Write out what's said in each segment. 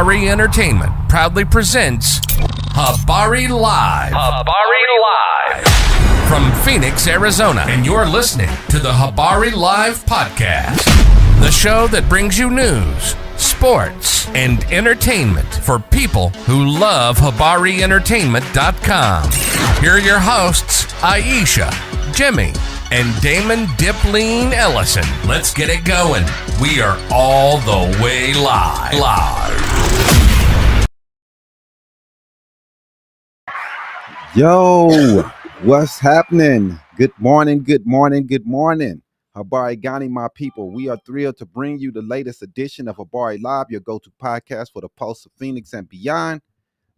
Habari Entertainment proudly presents Habari Live. Habari Live. From Phoenix, Arizona. And you're listening to the Habari Live podcast, the show that brings you news, sports, and entertainment for people who love HabariEntertainment.com. Here are your hosts, Aisha, Jimmy, and Damon Dipleen Ellison. Let's get it going. We are all the way live. Yo, what's happening? Good morning. Habari Ghani, my people. We are thrilled to bring you the latest edition of Habari Live, your go-to podcast for the pulse of Phoenix and beyond.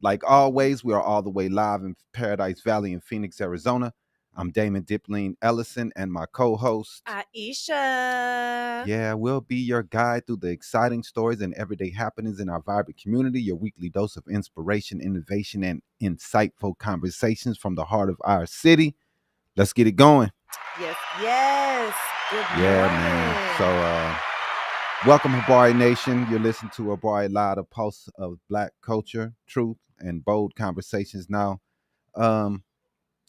Like always, we are all the way live in Paradise Valley in Phoenix, Arizona. I'm Damon Dipleen Ellison and my co-host, Aisha. Yeah, we'll be your guide through the exciting stories and everyday happenings in our vibrant community, your weekly dose of inspiration, innovation, and insightful conversations from the heart of our city. Let's get it going. Yes. Good morning. Yeah, man. So, welcome, Habari Nation. You're listening to Habari Live, a pulse of Black culture, truth, and bold conversations. Now,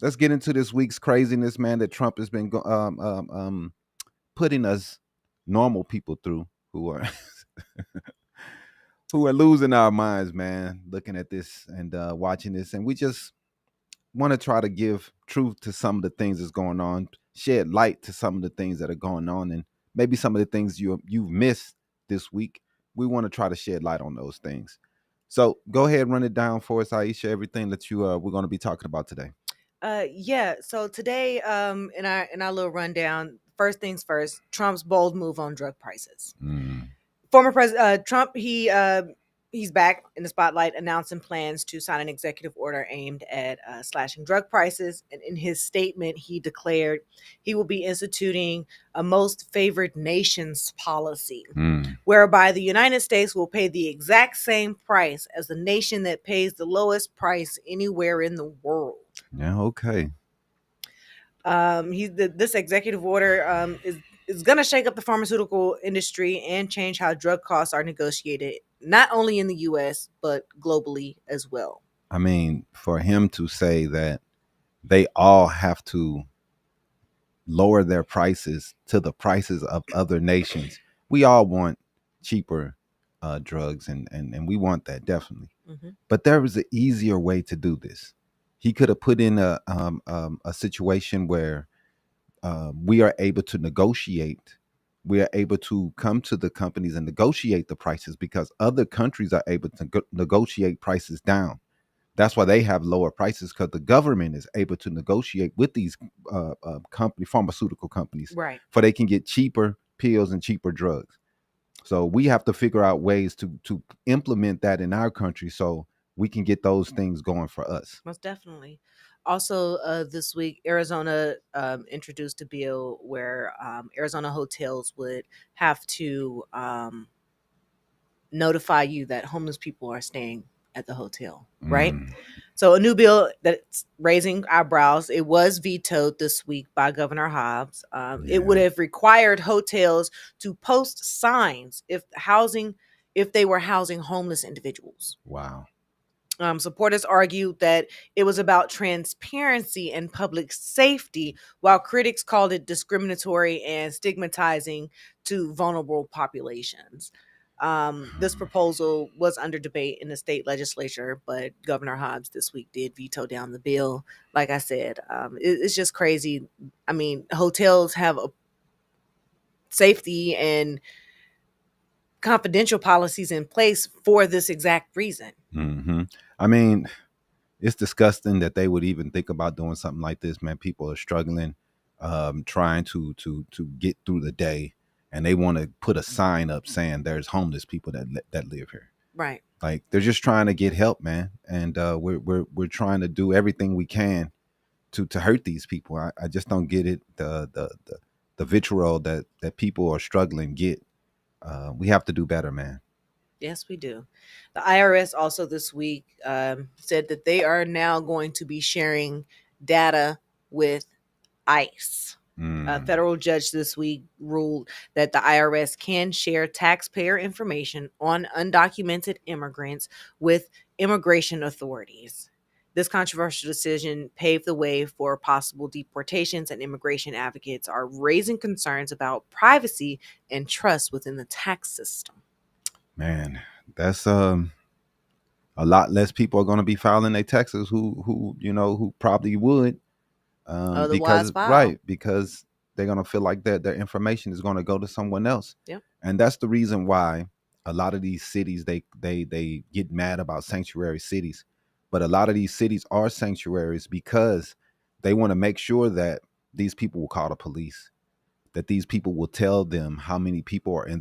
let's get into this week's craziness, man, that Trump has been putting us normal people through who are who are losing our minds, man, looking at this and watching this. And we just want to try to give truth to some of the things that's going on, shed light to some of the things that are going on, and maybe some of the things you've missed this week. We want to try to shed light on those things. So go ahead and run it down for us, Aisha, everything that we're going to be talking about today. So today, in our little rundown, first things first, Trump's bold move on drug prices. Former President Trump, he's back in the spotlight, announcing plans to sign an executive order aimed at slashing drug prices. And in his statement, he declared he will be instituting a most favored nations policy, whereby the United States will pay the exact same price as the nation that pays the lowest price anywhere in the world. Yeah, okay. This executive order is going to shake up the pharmaceutical industry and change how drug costs are negotiated, not only in the U.S., but globally as well. I mean, for him to say that they all have to lower their prices to the prices of other nations, we all want cheaper drugs, and we want that, definitely. But there is an easier way to do this. He could have put in a situation where we are able to negotiate. We are able to come to the companies and negotiate the prices, because other countries are able to negotiate prices down. That's why they have lower prices, because the government is able to negotiate with these pharmaceutical companies, Right. for they can get cheaper pills and cheaper drugs. So we have to figure out ways to implement that in our country, so we can get those things going for us. Most definitely. Also, this week, Arizona introduced a bill where Arizona hotels would have to notify you that homeless people are staying at the hotel, right? So a new bill that's raising eyebrows. It was vetoed this week by Governor Hobbs. It would have required hotels to post signs if they were housing homeless individuals. Wow. Supporters argued that it was about transparency and public safety, while critics called it discriminatory and stigmatizing to vulnerable populations. This proposal was under debate in the state legislature, but Governor Hobbs this week did veto down the bill. Like I said, it's just crazy. I mean, hotels have a safety and confidential policies in place for this exact reason. I mean, it's disgusting that they would even think about doing something like this, man. People are struggling, trying to get through the day, and they want to put a sign up saying there's homeless people that live here. Right. Like, they're just trying to get help, man. And we're trying to do everything we can to hurt these people. I just don't get it. The vitriol that people are struggling get. We have to do better, man. Yes, we do. The IRS also this week said that they are now going to be sharing data with ICE. A federal judge this week ruled that the IRS can share taxpayer information on undocumented immigrants with immigration authorities. This controversial decision paved the way for possible deportations, and immigration advocates are raising concerns about privacy and trust within the tax system. Man, that's a lot less people are going to be filing their taxes who probably would Otherwise, file. because they're going to feel like that their information is going to go to someone else. Yep. And that's the reason why a lot of these cities they get mad about sanctuary cities, but a lot of these cities are sanctuaries because they want to make sure that these people will call the police, that these people will tell them how many people are in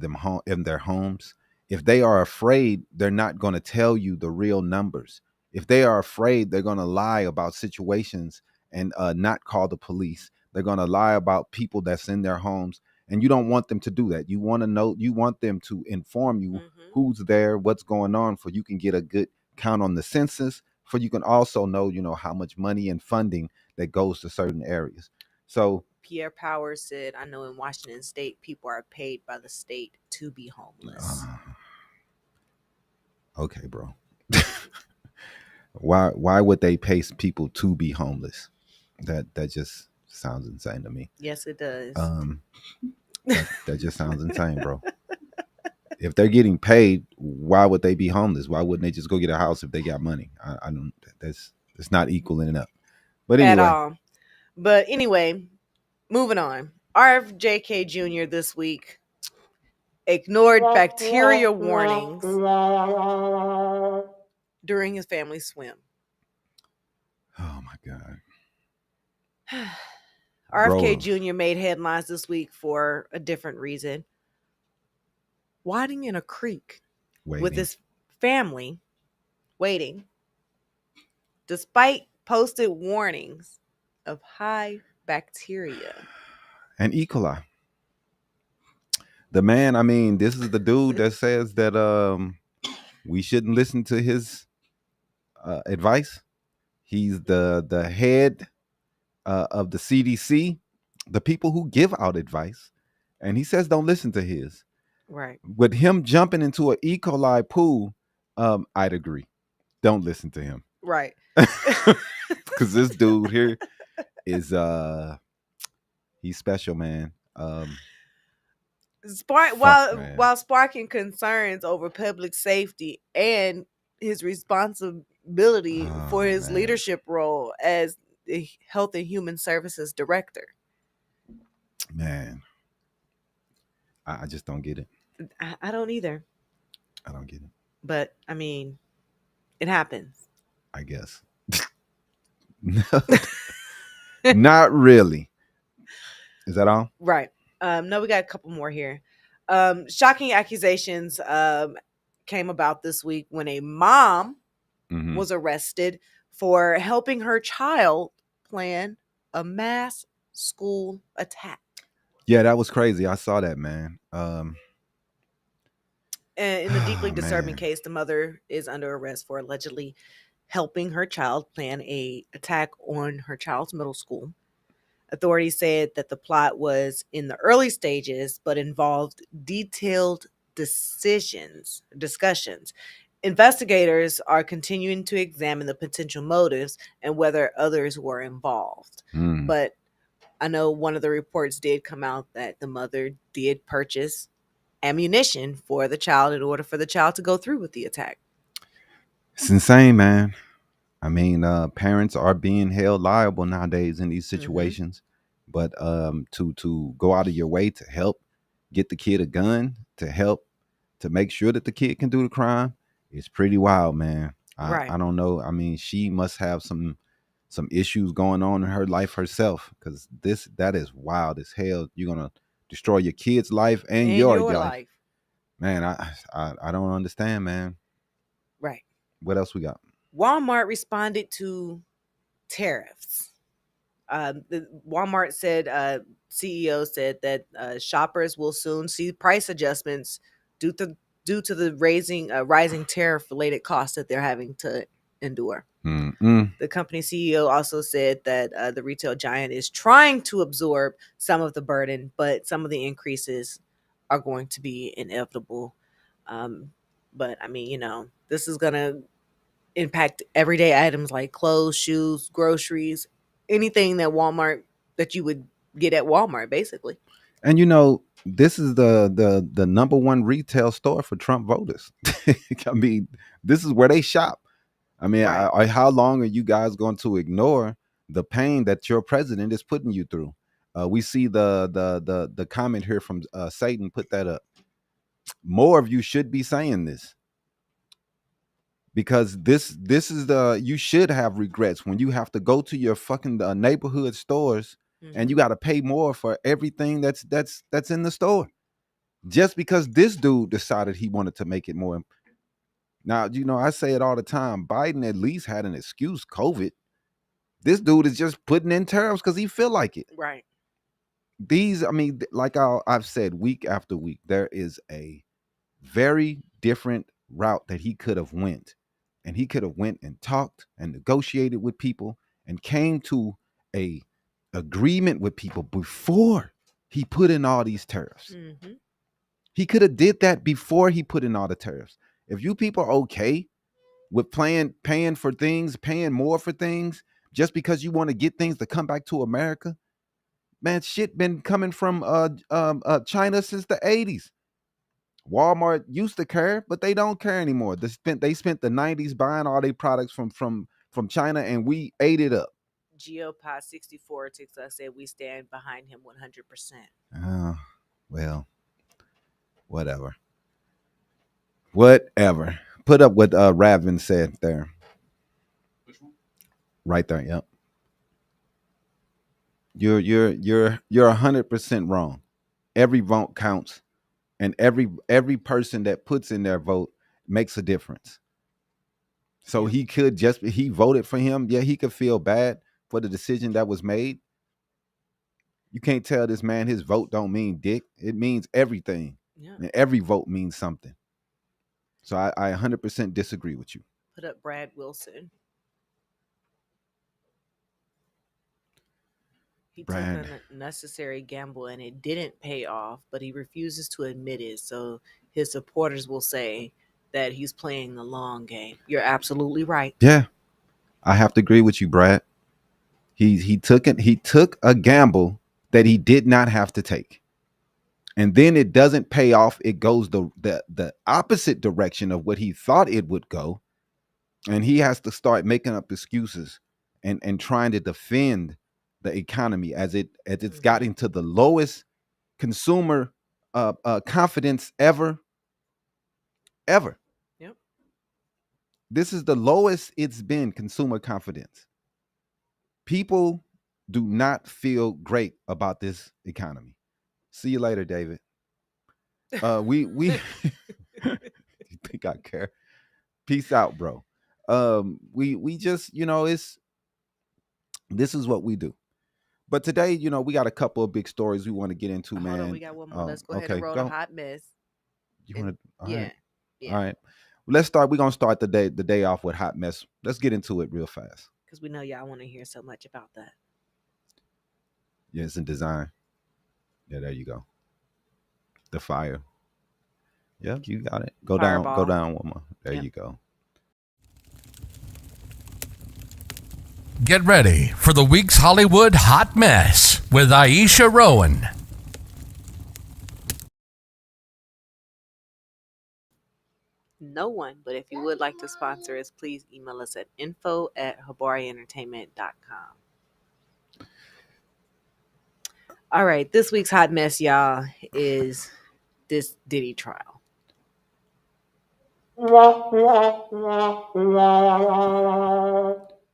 their homes. If they are afraid, they're not going to tell you the real numbers. If they are afraid, they're going to lie about situations and not call the police. They're going to lie about people that's in their homes, and you don't want them to do that. You want to know, you want them to inform you who's there, what's going on, for you can get a good count on the census, for you can also know, how much money and funding that goes to certain areas. So Pierre Powers said, I know in Washington State, people are paid by the state to be homeless. Okay, bro. Why would they pay people to be homeless? That just sounds insane to me. Yes, it does. That just sounds insane, bro. If they're getting paid, why would they be homeless? Why wouldn't they just go get a house if they got money? I don't. It's not equaling up. But anyway, at all. But anyway, moving on. RFJK Jr. this week ignored bacteria warnings during his family swim. Oh my God. RFK Jr. made headlines this week for a different reason. Wading in a creek with his family, waiting, despite posted warnings of high bacteria and E. coli. The man, I mean, this is the dude that says that we shouldn't listen to his advice. He's the head of the CDC, the people who give out advice, and he says don't listen to his. Right. With him jumping into an E. coli pool, I'd agree. Don't listen to him. Right. Because this dude here is he's special, man. While sparking concerns over public safety and his responsibility for his leadership role as the Health and Human Services Director. Man, I just don't get it. I don't either. I don't get it. But I mean, it happens. I guess. Not really. Is that all? Right. No, we got a couple more here. Shocking accusations came about this week when a mom was arrested for helping her child plan a mass school attack. Yeah, that was crazy. I saw that, man. And in the deeply disturbing case, the mother is under arrest for allegedly helping her child plan a attack on her child's middle school. Authorities said that the plot was in the early stages, but involved detailed discussions. Investigators are continuing to examine the potential motives and whether others were involved. But I know one of the reports did come out that the mother did purchase ammunition for the child in order for the child to go through with the attack. It's insane, man. I mean, parents are being held liable nowadays in these situations, but to go out of your way to help get the kid a gun, to help to make sure that the kid can do the crime, it's pretty wild, man. I don't know. I mean, she must have some issues going on in her life herself, because that is wild as hell. You're gonna destroy your kid's life and your life. Man, I don't understand, man. Right. What else we got? Walmart responded to tariffs. The Walmart said, CEO said that shoppers will soon see price adjustments due to the rising tariff related costs that they're having to endure. Mm-mm. The company CEO also said that the retail giant is trying to absorb some of the burden, but some of the increases are going to be inevitable. But I mean, this is going to impact everyday items like clothes, shoes, groceries, anything that you would get at Walmart, basically. And this is the number one retail store for Trump voters. I mean, this is where they shop. I mean, Right. how long are you guys going to ignore the pain that your president is putting you through? We see the comment here from Satan. Put that up. More of you should be saying this, because this is you should have regrets when you have to go to your fucking neighborhood stores and you got to pay more for everything that's in the store, just because this dude decided he wanted to make it more. Now, I say it all the time. Biden at least had an excuse, COVID. This dude is just putting in tariffs because he feel like it. Right. I mean, like I've said week after week, there is a very different route that he could have went. And he could have went and talked and negotiated with people and came to a agreement with people before he put in all these tariffs. Mm-hmm. He could have did that before he put in all the tariffs. If you people are okay with paying for things, paying more for things, just because you want to get things to come back to America, man, shit been coming from China since the 80s. Walmart used to care, but they don't care anymore. They spent the 90s buying all their products from China, and we ate it up. GeoPod 64 TikTok said we stand behind him 100%. Well, whatever. Put up what Ravin said there. Right there, yep. You're 100% wrong. Every vote counts, and every person that puts in their vote makes a difference. So he voted for him. Yeah, he could feel bad for the decision that was made. You can't tell this man his vote don't mean dick. It means everything. Yeah. And every vote means something. So I 100% disagree with you. Put up Brad Wilson. He took an unnecessary gamble and it didn't pay off, but he refuses to admit it. So his supporters will say that he's playing the long game. You're absolutely right. Yeah, I have to agree with you, Brad. He took a gamble that he did not have to take, and then it doesn't pay off. It goes the opposite direction of what he thought it would go, and he has to start making up excuses and trying to defend the economy as it's gotten to the lowest consumer confidence ever. Yep. This is the lowest it's been, consumer confidence. People do not feel great about this economy. See you later, David. We you think I care? Peace out, bro. We just, this is what we do. But today, we got a couple of big stories we want to get into, man. Hold on, we got one more. Let's go ahead and roll the hot mess. You want to? Yeah. All right. Let's start. We're gonna start the day off with hot mess. Let's get into it real fast. Because we know y'all want to hear so much about that. Yeah, it's in design. Yeah, there you go. The fire. Yep, you got it. Go Fireball. down one more. There you go. Get ready for the week's Hollywood Hot Mess with Aisha Rowan. No one, but if you would like to sponsor us, please email us at info@habarientertainment.com. All right, this week's hot mess, y'all, is this Diddy trial.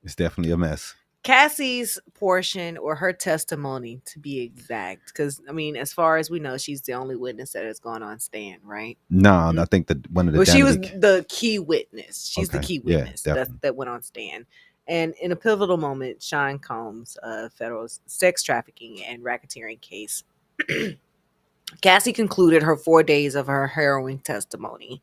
It's definitely a mess. Cassie's portion, or her testimony to be exact, because I mean, as far as we know, she's the only witness that has gone on stand, right? No, I think that one of the she was the key witness. She's the Okay. key witness Yeah, that went on stand. And in a pivotal moment, Sean Combs' federal sex trafficking and racketeering case, Cassie concluded her 4 days of her harrowing testimony.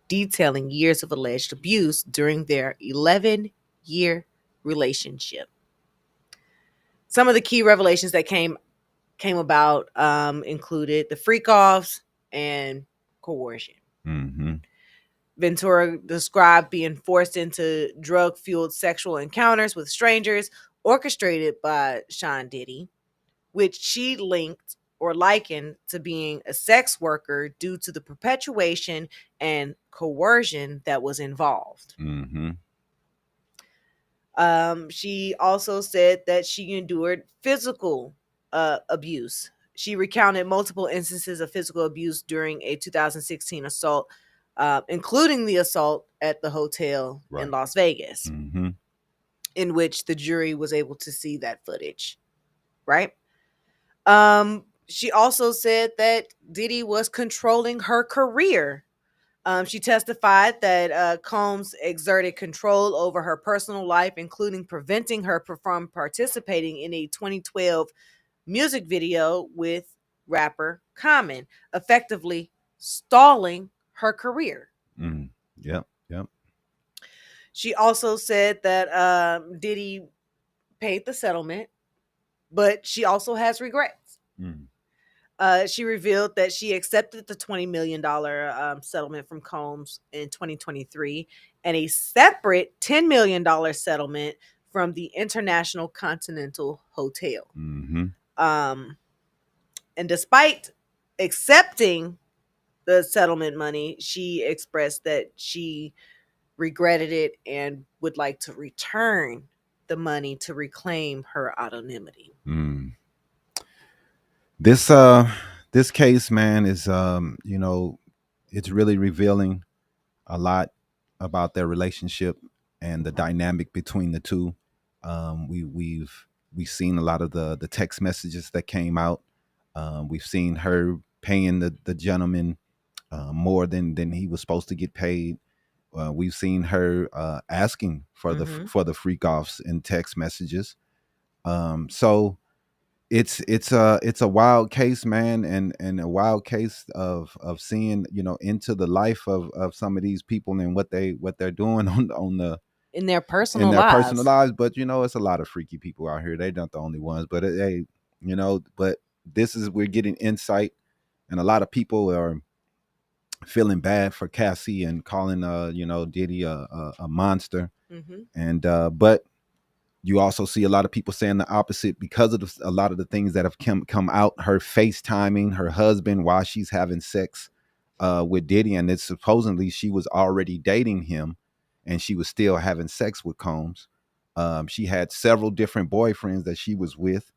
detailing years of alleged abuse during their 11-year relationship. Some of the key revelations that came about included the freak-offs and coercion. Mm-hmm. Ventura described being forced into drug-fueled sexual encounters with strangers orchestrated by Sean Diddy, which she linked or likened to being a sex worker due to the perpetuation and coercion that was involved. Mm-hmm. She also said that she endured physical abuse. She recounted multiple instances of physical abuse during a 2016 assault, including the assault at the hotel in Las Vegas, Mm-hmm. in which the jury was able to see that footage. Right? She also said that Diddy was controlling her career. She testified that Combs exerted control over her personal life, including preventing her from participating in a 2012 music video with rapper Common, effectively stalling her career. Mm. Yep. She also said that Diddy paid the settlement, but she also has regrets. Mm. She revealed that she accepted the $20 million settlement from Combs in 2023 and a separate $10 million settlement from the International Continental Hotel. Mm-hmm. And despite accepting the settlement money, she expressed that she regretted it and would like to return the money to reclaim her anonymity. Mm. This case, man, is it's really revealing a lot about their relationship and the dynamic between the two. We've seen a lot of the text messages that came out. We've seen her paying the gentleman more than he was supposed to get paid. We've seen her asking for the freak offs in text messages. So it's a wild case, man, and a wild case of seeing into the life of some of these people and what they're doing on the in their personal lives. But it's a lot of freaky people out here. They're not the only ones, but hey, but we're getting insight, and a lot of people are feeling bad for Cassie and calling Diddy a monster. Mm-hmm. And but you also see a lot of people saying the opposite because of a lot of the things that have come out. Her FaceTiming her husband while she's having sex with Diddy, and it's supposedly she was already dating him, and she was still having sex with Combs. She had several different boyfriends that she was with,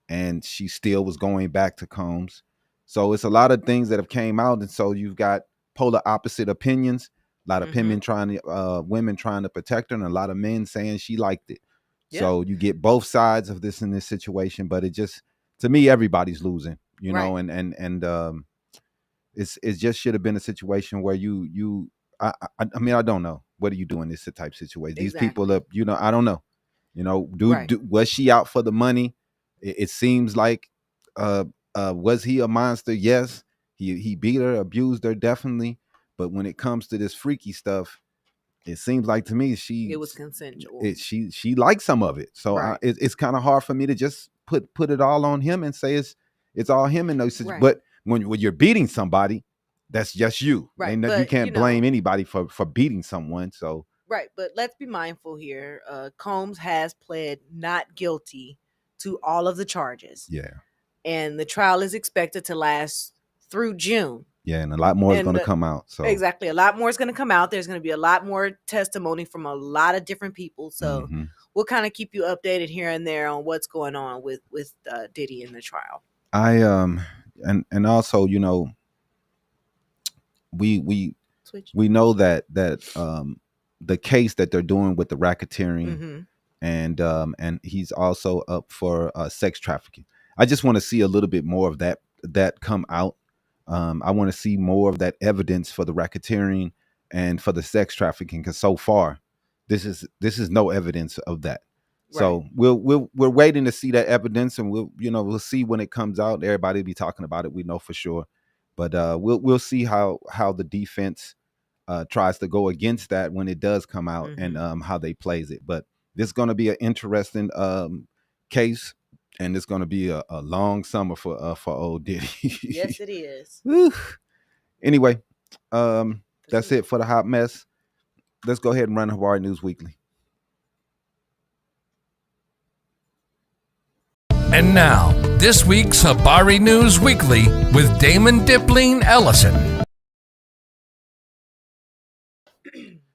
and she still was going back to Combs. So it's a lot of things that have came out, and so you've got polar opposite opinions. A lot of women trying to protect her, and a lot of men saying she liked it. Yeah. So you get both sides of this in this situation, but it just, to me, everybody's losing, know, and it just should have been a situation where I mean, I don't know. What do you do in this type of situation? Exactly. These people are, I don't know. Was she out for the money? It seems like, was he a monster? Yes. He beat her, abused her, definitely. But when it comes to this freaky stuff, it seems like to me it was consensual. She liked some of it, so it's kind of hard for me to just put it all on him and say it's all him in those situations. But when you're beating somebody, that's just you. Right. But, you can't blame anybody for beating someone. So but let's be mindful here. Combs has pled not guilty to all of the charges. Yeah, and the trial is expected to last through June. Yeah, and a lot more is going to come out. So exactly, a lot more is going to come out. There's going to be a lot more testimony from a lot of different people. So we'll kind of keep you updated here and there on what's going on with Diddy in the trial. And also, we know that the case that they're doing with the racketeering, and he's also up for sex trafficking. I just want to see a little bit more of that come out. I want to see more of that evidence for the racketeering and for the sex trafficking, because so far this is no evidence of that. Right. So we're waiting to see that evidence, and we'll see when it comes out. Everybody will be talking about it, we know for sure. But we'll see how the defense tries to go against that when it does come out, and how they plays it. But this is going to be an interesting case, and it's going to be a long summer for old Diddy. Yes, it is. Whew. Anyway, that's it for the hot mess. Let's go ahead and run Habari News Weekly. And now, this week's Habari News Weekly with Damon Dipling Ellison.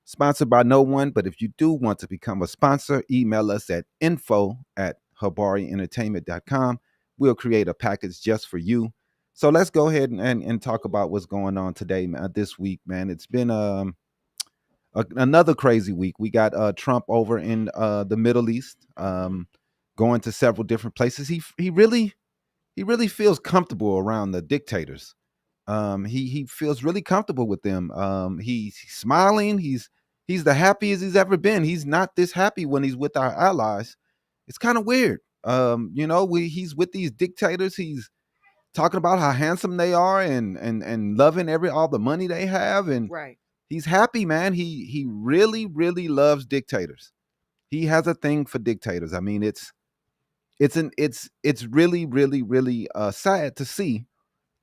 Sponsored by no one, but if you do want to become a sponsor, email us at info@habarientertainment.com. We'll create a package just for you. So let's go ahead and talk about what's going on today, man. This week, man, it's been another crazy week. We got Trump over in the Middle East, going to several different places. He really feels comfortable around the dictators. He feels really comfortable with them. He's smiling. He's the happiest he's ever been. He's not this happy when he's with our allies. It's kind of weird. He's with these dictators. He's talking about how handsome they are and loving all the money they have, and Right. He's happy, man. He really loves dictators. He has a thing for dictators. I mean, it's really sad to see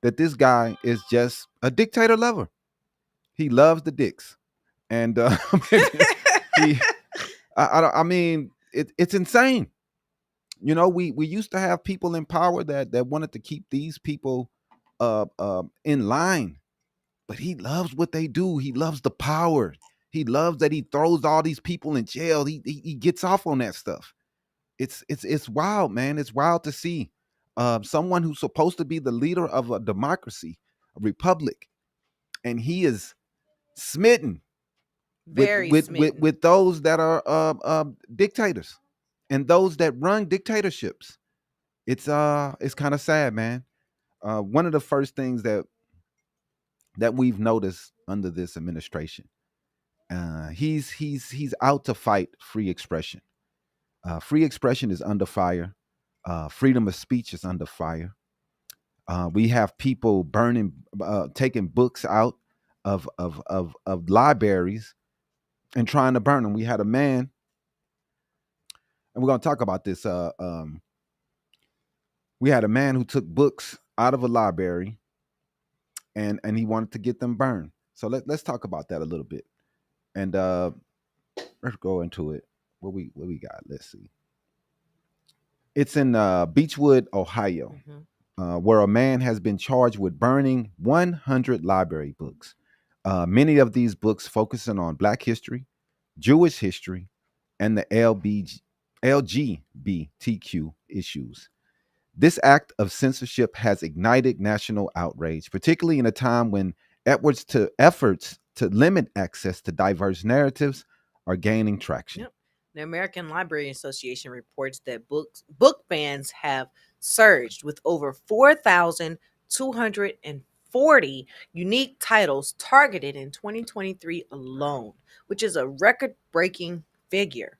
that this guy is just a dictator lover. He loves the dicks, and I mean, it's insane. You know, we used to have people in power that wanted to keep these people in line, but he loves what they do. He loves the power. He loves that he throws all these people in jail. He gets off on that stuff. It's wild, man. It's wild to see someone who's supposed to be the leader of a democracy, a republic, and he is smitten with those that are dictators and those that run dictatorships. It's kind of sad, man. One of the first things that we've noticed under this administration, he's out to fight free expression. Free expression is under fire. Freedom of speech is under fire. We have people taking books out of libraries and trying to burn them. We had a man, and we're going to talk about this. We had a man who took books out of a library, and he wanted to get them burned. So let's talk about that a little bit, and let's go into it. What we got? Let's see. It's in Beechwood, Ohio, where a man has been charged with burning 100 library books. Many of these books focusing on Black history, Jewish history, and the LGBTQ issues. This act of censorship has ignited national outrage, particularly in a time when efforts to limit access to diverse narratives are gaining traction. Yep. The American Library Association reports that book bans have surged, with over 4,240 unique titles targeted in 2023 alone, which is a record-breaking figure.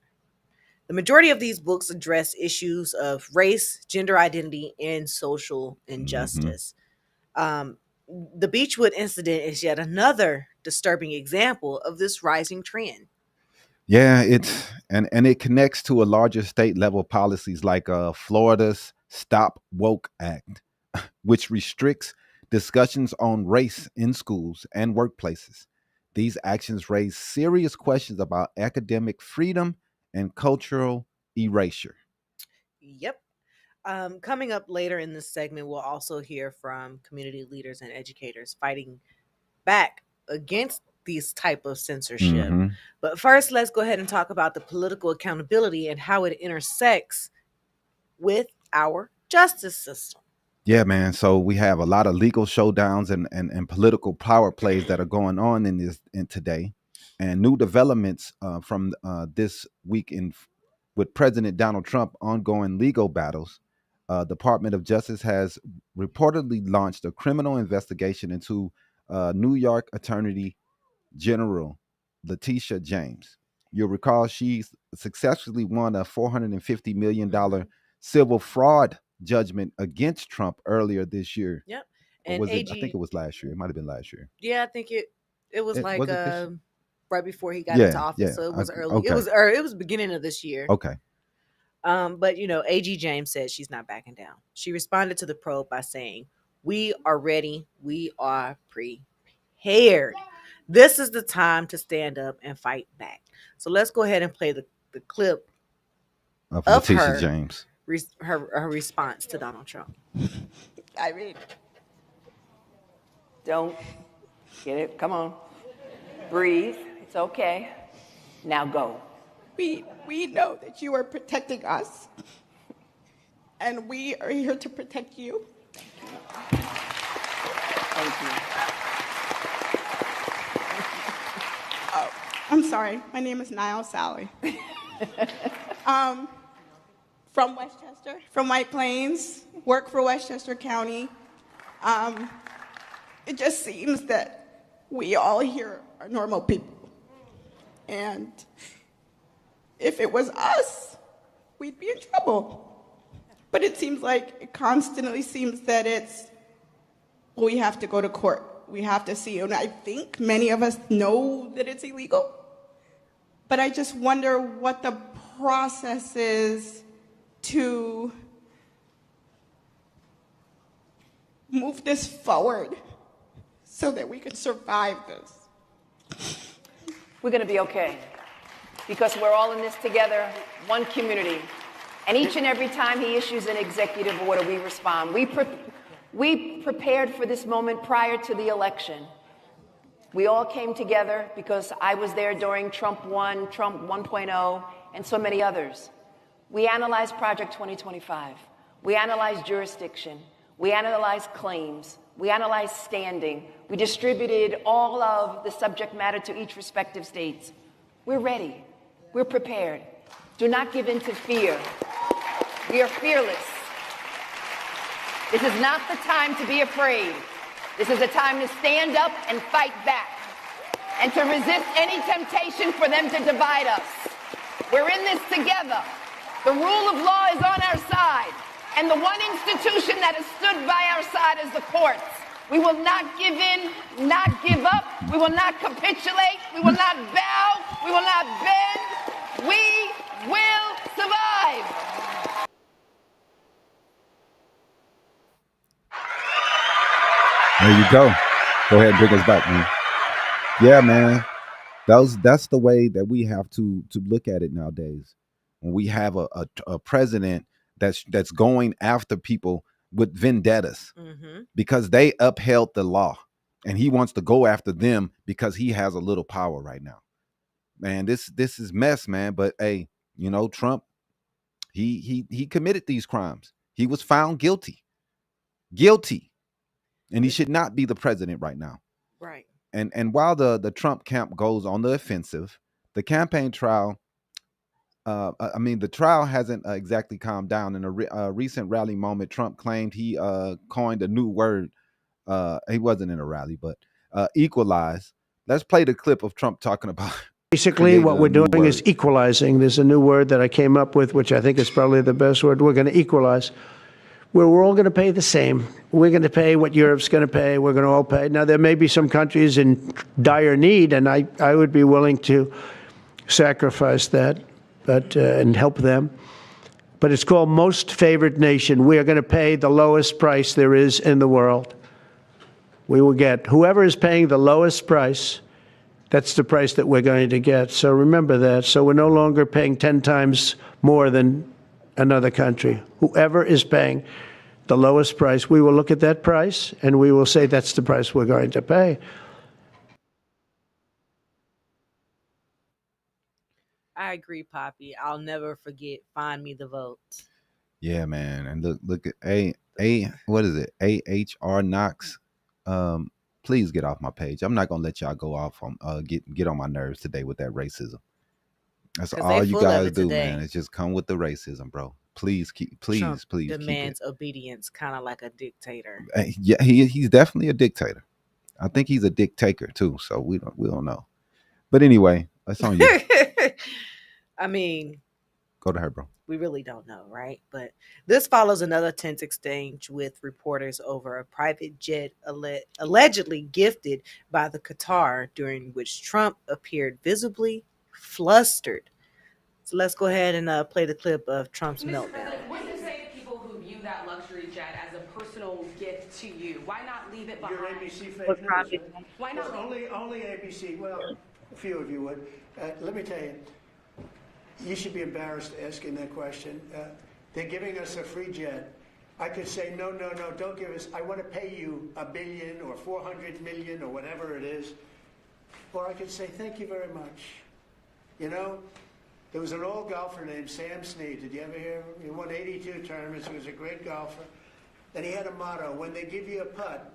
The majority of these books address issues of race, gender identity, and social injustice. The Beechwood incident is yet another disturbing example of this rising trend. Yeah, it connects to a larger state level policies like Florida's Stop Woke Act, which restricts discussions on race in schools and workplaces. These actions raise serious questions about academic freedom and cultural erasure. Yep. Coming up later in this segment, we'll also hear from community leaders and educators fighting back against these type of censorship. But first, let's go ahead and talk about the political accountability and how it intersects with our justice system. Yeah, man. So we have a lot of legal showdowns and political power plays that are going on in today, and new developments from this week with President Donald Trump ongoing legal battles. Department of Justice has reportedly launched a criminal investigation into New York Attorney General Letitia James. You'll recall she successfully won a $450 million civil fraud judgment against Trump earlier this year. Yep. And I think it was last year. It might have been last year. Yeah, I think it It was like was it this? right before he got into Yeah, office, yeah. so it was early. Okay, It was beginning of this year. okay. But AG James said she's not backing down. She responded to the probe by saying, "We are ready. We are prepared. This is the time to stand up and fight back." So let's go ahead and play the clip Of of Letitia her James. her response to Donald Trump. I mean, don't get it. Come on. Breathe. It's okay. Now go. We know that you are protecting us, and we are here to protect you. Thank you. Oh, I'm sorry. My name is Niall Sally. From Westchester, from White Plains, work for Westchester County. It just seems that we all here are normal people. And if it was us, we'd be in trouble. But it constantly seems that we have to go to court. We have to see. And I think many of us know that it's illegal. But I just wonder what the process is to move this forward so that we can survive this. We're going to be okay because we're all in this together, one community. And each and every time he issues an executive order, we respond. We prepared for this moment prior to the election. We all came together because I was there during Trump 1, Trump 1.0, and so many others. We analyzed Project 2025. We analyzed jurisdiction. We analyzed claims. We analyzed standing. We distributed all of the subject matter to each respective states. We're ready. We're prepared. Do not give in to fear. We are fearless. This is not the time to be afraid. This is a time to stand up and fight back and to resist any temptation for them to divide us. We're in this together. The rule of law is on our side, and the one institution that has stood by our side is the courts. We will not give in, not give up. We will not capitulate. We will not bow. We will not bend. We will survive. There you go. Go ahead and bring us back, man. Yeah, man. That's the way that we have to look at it nowadays. When we have a president that's going after people with vendettas because they upheld the law, and he wants to go after them because he has a little power right now. Man, this is mess, man. But hey, Trump, he committed these crimes. He was found guilty, and he should not be the president right now. Right. And while the Trump camp goes on the offensive, the campaign trail. The trial hasn't exactly calmed down. In a recent rally moment, Trump claimed he coined a new word. He wasn't in a rally, but equalize. Let's play the clip of Trump talking about. Basically, what we're doing is equalizing. There's a new word that I came up with, which I think is probably the best word. We're going to equalize. Where we're all going to pay the same. We're going to pay what Europe's going to pay. We're going to all pay. Now, there may be some countries in dire need, and I would be willing to sacrifice that. And help them. But it's called most favored nation. We are going to pay the lowest price there is in the world. We will get whoever is paying the lowest price. That's the price that we're going to get. So remember that. So we're no longer paying 10 times more than another country. Whoever is paying the lowest price, we will look at that price and we will say that's the price we're going to pay. I agree, Poppy. I'll never forget. Find me the votes. Yeah, man. And look at what is it? AHR Knox. Please get off my page. I'm not gonna let y'all go off on get on my nerves today with that racism. That's all you guys do, man. It's just come with the racism, bro. Please Trump please demands obedience, kind of like a dictator. Yeah, he's definitely a dictator. I think he's a dictator too. So we don't know. But anyway, that's on you. I mean, Go to her, bro. We really don't know, right? But this follows another tense exchange with reporters over a private jet allegedly gifted by the Qatar, during which Trump appeared visibly flustered. So let's go ahead and play the clip of Trump's meltdown. What do you say to people who view that luxury jet as a personal gift to you? Why not leave it behind? Your ABC fake news, right? Why not? Only ABC. Well, a few of you would. Let me tell you, you should be embarrassed asking that question. They're giving us a free jet. I could say, no, don't give us. I want to pay you $1 billion or 400 million or whatever it is. Or I could say, thank you very much. You know, there was an old golfer named Sam Snead. Did you ever hear of him? He won 82 tournaments. He was a great golfer. And he had a motto: when they give you a putt,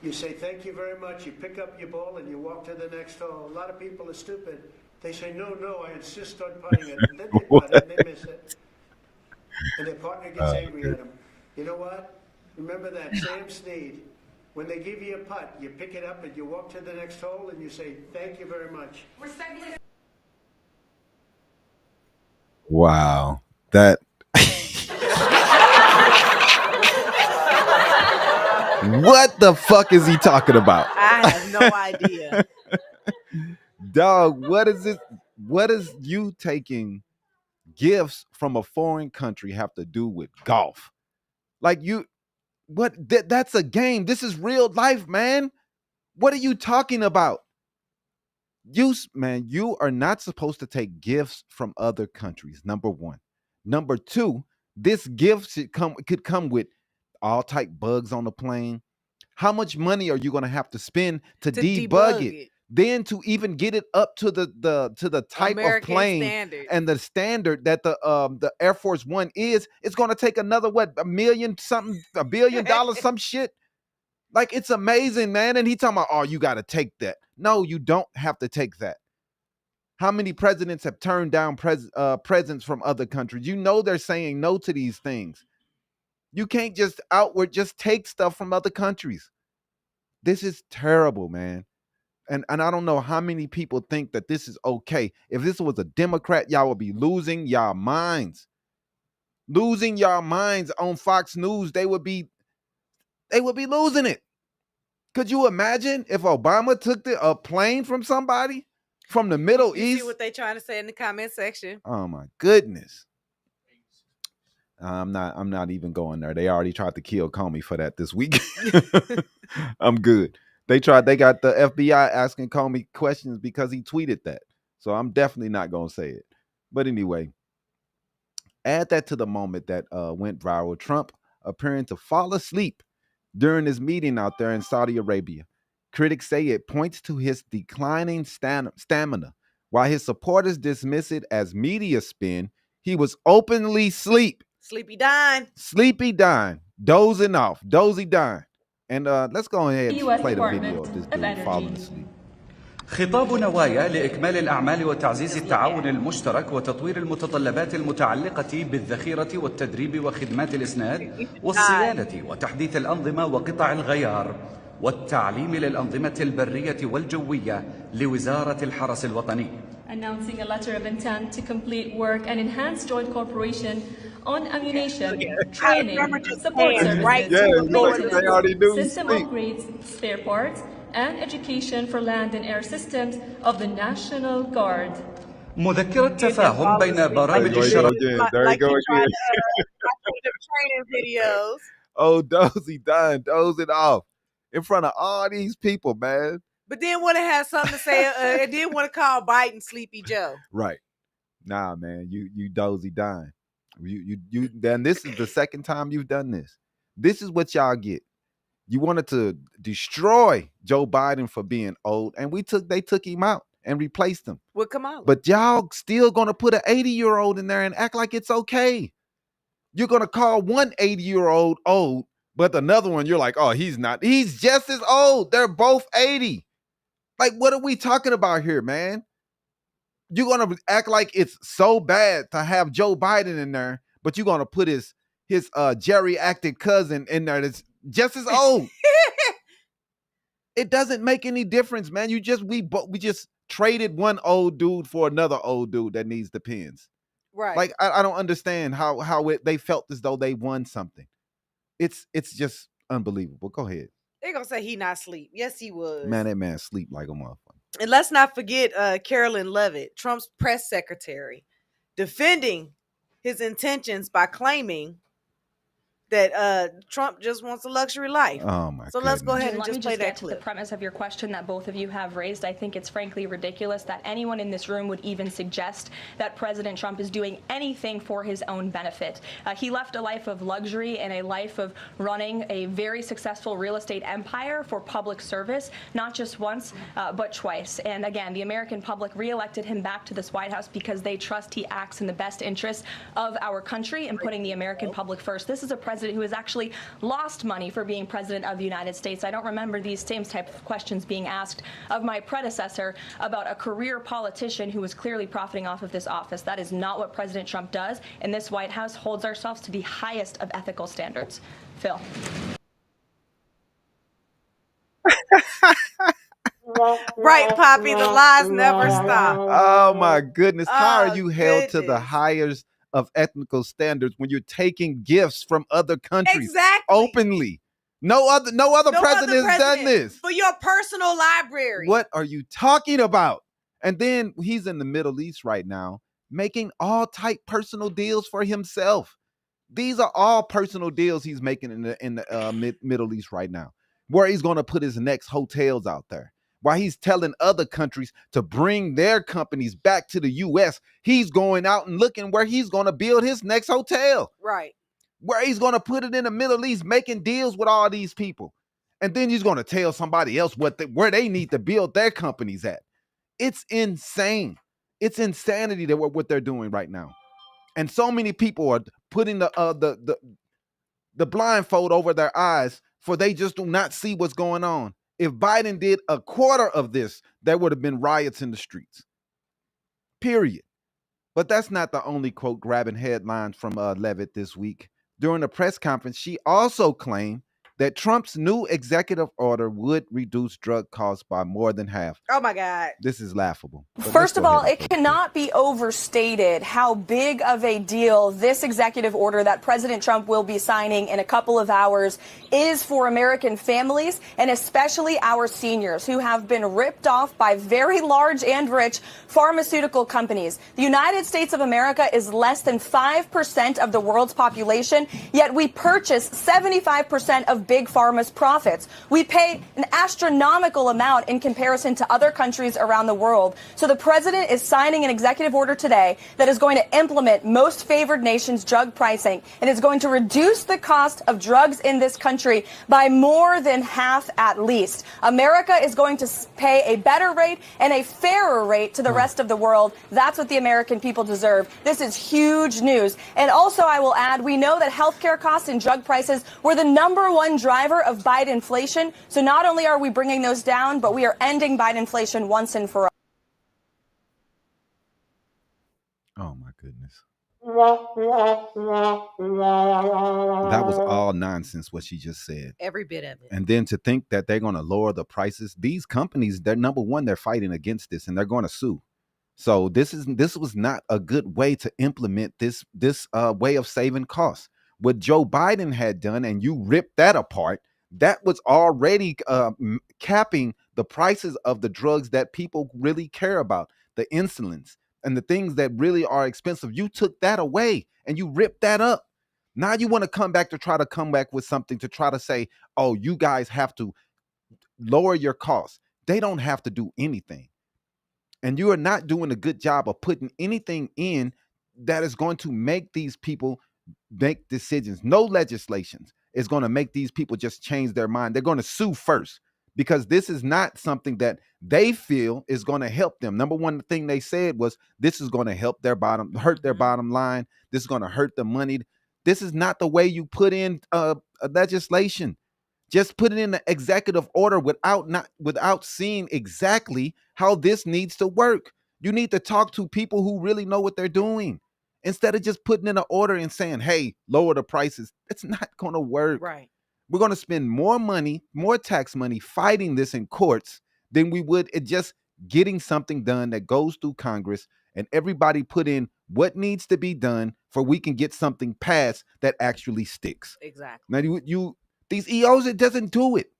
you say, thank you very much. You pick up your ball and you walk to the next hole. A lot of people are stupid. They say, no, I insist on putting it. And then they putt it and they miss it. And their partner gets angry at them. You know what? Remember that, Sam Snead. When they give you a putt, you pick it up and you walk to the next hole and you say, thank you very much. Wow. That. What the fuck is he talking about? I have no idea. Dog, what is it? What is you taking gifts from a foreign country have to do with golf? Like that's a game. This is real life, man. What are you talking about? You are not supposed to take gifts from other countries. Number one. Number two, this gift could come with all type bugs on the plane. How much money are you going to have to spend to debug it? Then to even get it up to the type American of plane standard. And the standard that the Air Force One is, it's going to take another $1 billion, some shit. Like, it's amazing, man. And he talking about, oh, you got to take that. No, you don't have to take that. How many presidents have turned down presents from other countries? You know they're saying no to these things. You can't just take stuff from other countries. This is terrible, man. And I don't know how many people think that this is okay. If this was a Democrat, y'all would be losing y'all minds. Losing y'all minds on Fox News. They would be losing it. Could you imagine if Obama took a plane from somebody from the Middle East? See what they trying to say in the comment section. Oh my goodness. I'm not even going there. They already tried to kill Comey for that this week. I'm good. They got the FBI asking Comey questions because he tweeted that. So I'm definitely not going to say it. But anyway, add that to the moment that went viral. Trump appearing to fall asleep during his meeting out there in Saudi Arabia. Critics say it points to his declining stamina. While his supporters dismiss it as media spin, he was openly sleepy dying, dozing off, dozy dying. And let's go ahead and play the video of this dude falling asleep. خطاب نوايا لإكمال الأعمال وتعزيز التعاون المشترك وتطوير المتطلبات المتعلقة بالذخيرة والتدريب وخدمات الإسناد والصيانة وتحديث الأنظمة وقطع الغيار والتعليم للأنظمة البرية والجوية لوزارة الحرس الوطني. Announcing a letter of intent to complete work and enhance joint cooperation on ammunition, training, support services, maintenance, system upgrades, spare parts, and education for land and air systems of the National Guard. مذكرة تفاهم بين برامج الشراكة. There you go again. Training videos. Oh, dozy dying, dozing off in front of all these people, man. But then want to have something to say, and then want to call Biden Sleepy Joe. Right. Nah, man, you dozy dying. You then this is the second time you've done this. This is what y'all get. You wanted to destroy Joe Biden for being old, and they took him out and replaced him with Kamala. But y'all still gonna put an 80-year-old in there and act like it's okay. You're gonna call one 80-year-old old, but another one you're like, oh, he's not. He's just as old. They're both 80. Like, what are we talking about here, man? You're gonna act like it's so bad to have Joe Biden in there, but you're gonna put his geriatric cousin in there that's just as old. It doesn't make any difference, man. We just traded one old dude for another old dude that needs the pins. Right. Like I don't understand how they felt as though they won something. It's just unbelievable. Go ahead. They're gonna say he not sleep. Yes, he was. Man, that man sleep like a motherfucker. And let's not forget Carolyn Levitt, Trump's press secretary, defending his intentions by claiming that Trump just wants a luxury life. Oh my! So let's go ahead and Let me just play just that get to the clip. premise of your question that both of you have raised. I think it's frankly ridiculous that anyone in this room would even suggest that President Trump is doing anything for his own benefit. He left a life of luxury and a life of running a very successful real estate empire for public service, not just once, but twice. And again, the American public reelected him back to this White House because they trust he acts in the best interest of our country and putting the American public first. This is a president who has actually lost money for being president of the United States. I don't remember these same type of questions being asked of my predecessor about a career politician who was clearly profiting off of this office. That is not what President Trump does, and this White House holds ourselves to the highest of ethical standards. Phil. Right, Poppy, the lies never stop. Oh my goodness. How are you held to the goodness. highest of ethical standards when you're taking gifts from other countries Exactly. openly? No other president has done this. For your personal library. What are you talking about? And then he's in the Middle East right now, making all type personal deals for himself. These are all personal deals he's making in the Middle East right now, where he's going to put his next hotels out there. While he's telling other countries to bring their companies back to the U.S., he's going out and looking where he's going to build his next hotel. Right. Where he's going to put it in the Middle East, making deals with all these people. And then he's going to tell somebody else where they need to build their companies at. It's insane. It's insanity that what they're doing right now. And so many people are putting the blindfold over their eyes, for they just do not see what's going on. If Biden did a quarter of this, there would have been riots in the streets. Period. But that's not the only quote grabbing headlines from Levitt this week. During a press conference, she also claimed that Trump's new executive order would reduce drug costs by more than half. Oh my God. This is laughable. First of all, it cannot be overstated how big of a deal this executive order that President Trump will be signing in a couple of hours is for American families, and especially our seniors who have been ripped off by very large and rich pharmaceutical companies. The United States of America is less than 5% of the world's population, yet we purchase 75% of Big Pharma's profits. We pay an astronomical amount in comparison to other countries around the world. So the president is signing an executive order today that is going to implement most favored nations drug pricing, and is going to reduce the cost of drugs in this country by more than half at least. America is going to pay a better rate and a fairer rate to the rest of the world. That's what the American people deserve. This is huge news. And also, I will add, we know that healthcare costs and drug prices were the #1 driver of Biden inflation. So not only are we bringing those down, but we are ending Biden inflation once and for all. Oh my goodness. That was all nonsense what she just said. Every bit of it. And then to think that they're going to lower the prices. These companies, they're #1, they're fighting against this and they're going to sue. So this was not a good way to implement this way of saving costs. What Joe Biden had done, and you ripped that apart, that was already capping the prices of the drugs that people really care about, the insulins and the things that really are expensive. You took that away and you ripped that up. Now you want to come back with something to try to say, oh, you guys have to lower your costs. They don't have to do anything. And you are not doing a good job of putting anything in that is going to make these people make decisions. No legislations is going to make these people just change their mind. They're going to sue first, because this is not something that they feel is going to help them. #1 thing they said was, this is going to hurt their bottom line. This is going to hurt the money. This is not the way you put in a legislation. Just put it in the executive order without seeing exactly how this needs to work. You need to talk to people who really know what they're doing, instead of just putting in an order and saying, hey, lower the prices. It's not going to work. Right. We're going to spend more money, more tax money fighting this in courts than we would at just getting something done that goes through Congress and everybody put in what needs to be done for we can get something passed that actually sticks. Exactly. Now these EOs, it doesn't do it.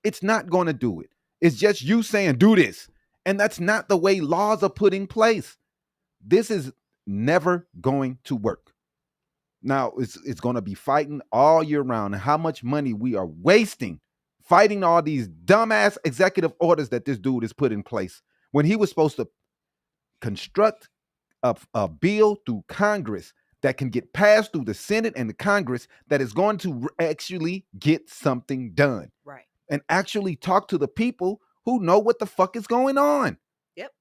It's not going to do it. It's just you saying do this, and that's not the way laws are put in place. This is never going to work. Now it's going to be fighting all year round, and how much money we are wasting fighting all these dumbass executive orders that this dude has put in place when he was supposed to construct a bill through Congress that can get passed through the Senate and the Congress that is going to actually get something done. Right. And actually talk to the people who know what the fuck is going on. Yep.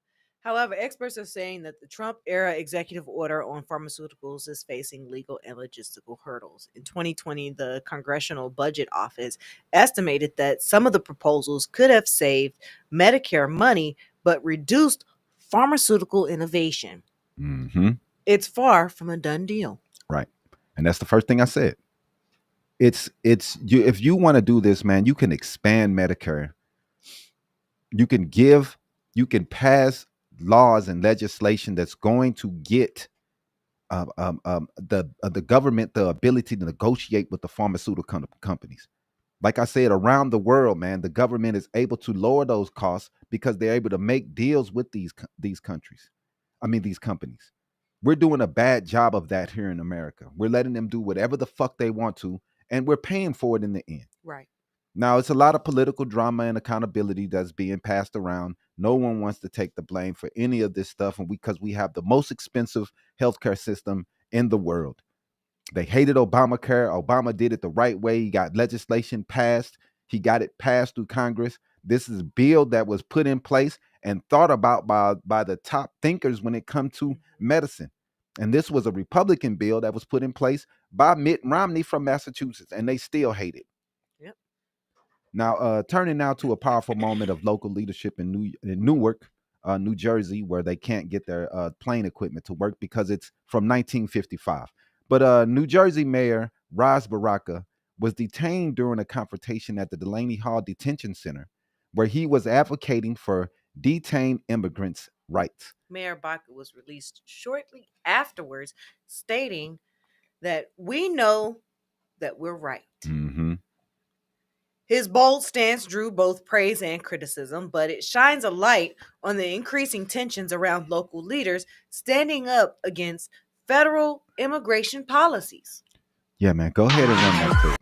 However, experts are saying that the Trump era executive order on pharmaceuticals is facing legal and logistical hurdles. In 2020, the Congressional Budget Office estimated that some of the proposals could have saved Medicare money but reduced pharmaceutical innovation. Mm-hmm. It's far from a done deal. Right. And that's the first thing I said. It's you. If you want to do this, man, you can expand Medicare. You can pass laws and legislation that's going to get the government the ability to negotiate with the pharmaceutical companies. Like I said, around the world, man, the government is able to lower those costs because they're able to make deals with these countries. I mean, these companies. We're doing a bad job of that here in America. We're letting them do whatever the fuck they want to, and we're paying for it in the end. Right. Now, it's a lot of political drama and accountability that's being passed around. No one wants to take the blame for any of this stuff, and because we have the most expensive healthcare system in the world. They hated Obamacare. Obama did it the right way. He got legislation passed. He got it passed through Congress. This is a bill that was put in place and thought about by the top thinkers when it comes to medicine. And this was a Republican bill that was put in place by Mitt Romney from Massachusetts, and they still hate it. Yep. Now, turning now to a powerful moment of local leadership in Newark, New Jersey, where they can't get their plane equipment to work because it's from 1955. But New Jersey Mayor Ras Baraka was detained during a confrontation at the Delaney Hall Detention Center, where he was advocating for detained immigrants' rights. Mayor Baca was released shortly afterwards, stating that we know that we're right. Mm-hmm. His bold stance drew both praise and criticism, but it shines a light on the increasing tensions around local leaders standing up against federal immigration policies. Yeah, man, go ahead and run that quick.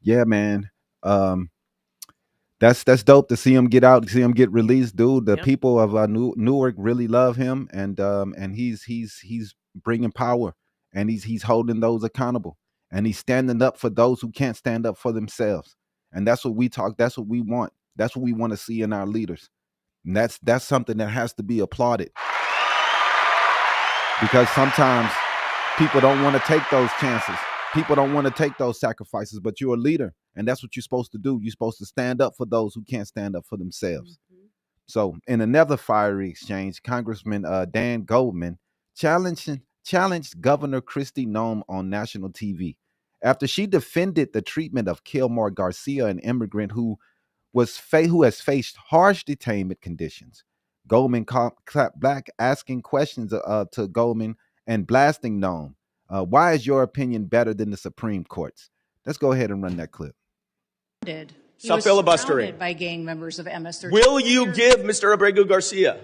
Yeah, man. That's dope to see him get out, see him get released, dude. The people of Newark really love him, and he's bringing power, and he's holding those accountable, and he's standing up for those who can't stand up for themselves. And that's what we talk. That's what we want. That's what we want to see in our leaders. And that's something that has to be applauded, because sometimes people don't want to take those chances. People don't want to take those sacrifices, but you're a leader, and that's what you're supposed to do. You're supposed to stand up for those who can't stand up for themselves. Mm-hmm. So in another fiery exchange, Congressman Dan Goldman challenged Governor Kristi Noem on national TV after she defended the treatment of Kilmore Garcia, an immigrant who has faced harsh detainment conditions. Goldman clapped back, asking questions to Goldman and blasting Noem. Why is your opinion better than the Supreme Court's? Let's go ahead and run that clip. Stop filibustering. By gang members of MS-13. Will you give Mr. Abrego Garcia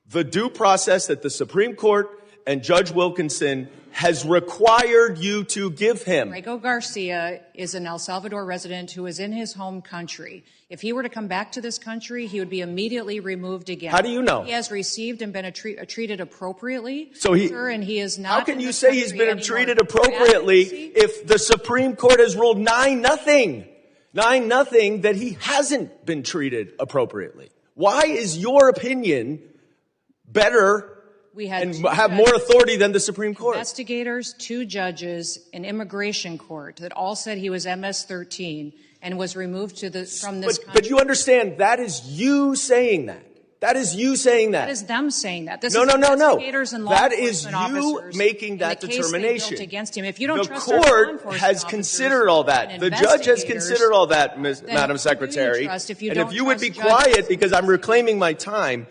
the due process that the Supreme Court and Judge Wilkinson has required you to give him? Abrego Garcia is an El Salvador resident who is in his home country. If he were to come back to this country, he would be immediately removed again. How do you know? He has received and been treated appropriately. So and he is not. How can you say he's been treated appropriately if the Supreme Court has ruled 9-0 that he hasn't been treated appropriately? Why is your opinion better and have more authority than the Supreme Court? Investigators, 2 judges, an immigration court that all said he was MS-13 and was removed from this country. But you understand, that is you saying that. That is you saying that. That is them saying that. This no. is investigators and law that is enforcement you officers making that in the case they determination. built against him. If you don't the trust our law court enforcement has considered all that. and The judge has investigators, considered all that, Madam then Secretary. who do you trust if you and don't if you would be trust judges? quiet, because I'm reclaiming my time,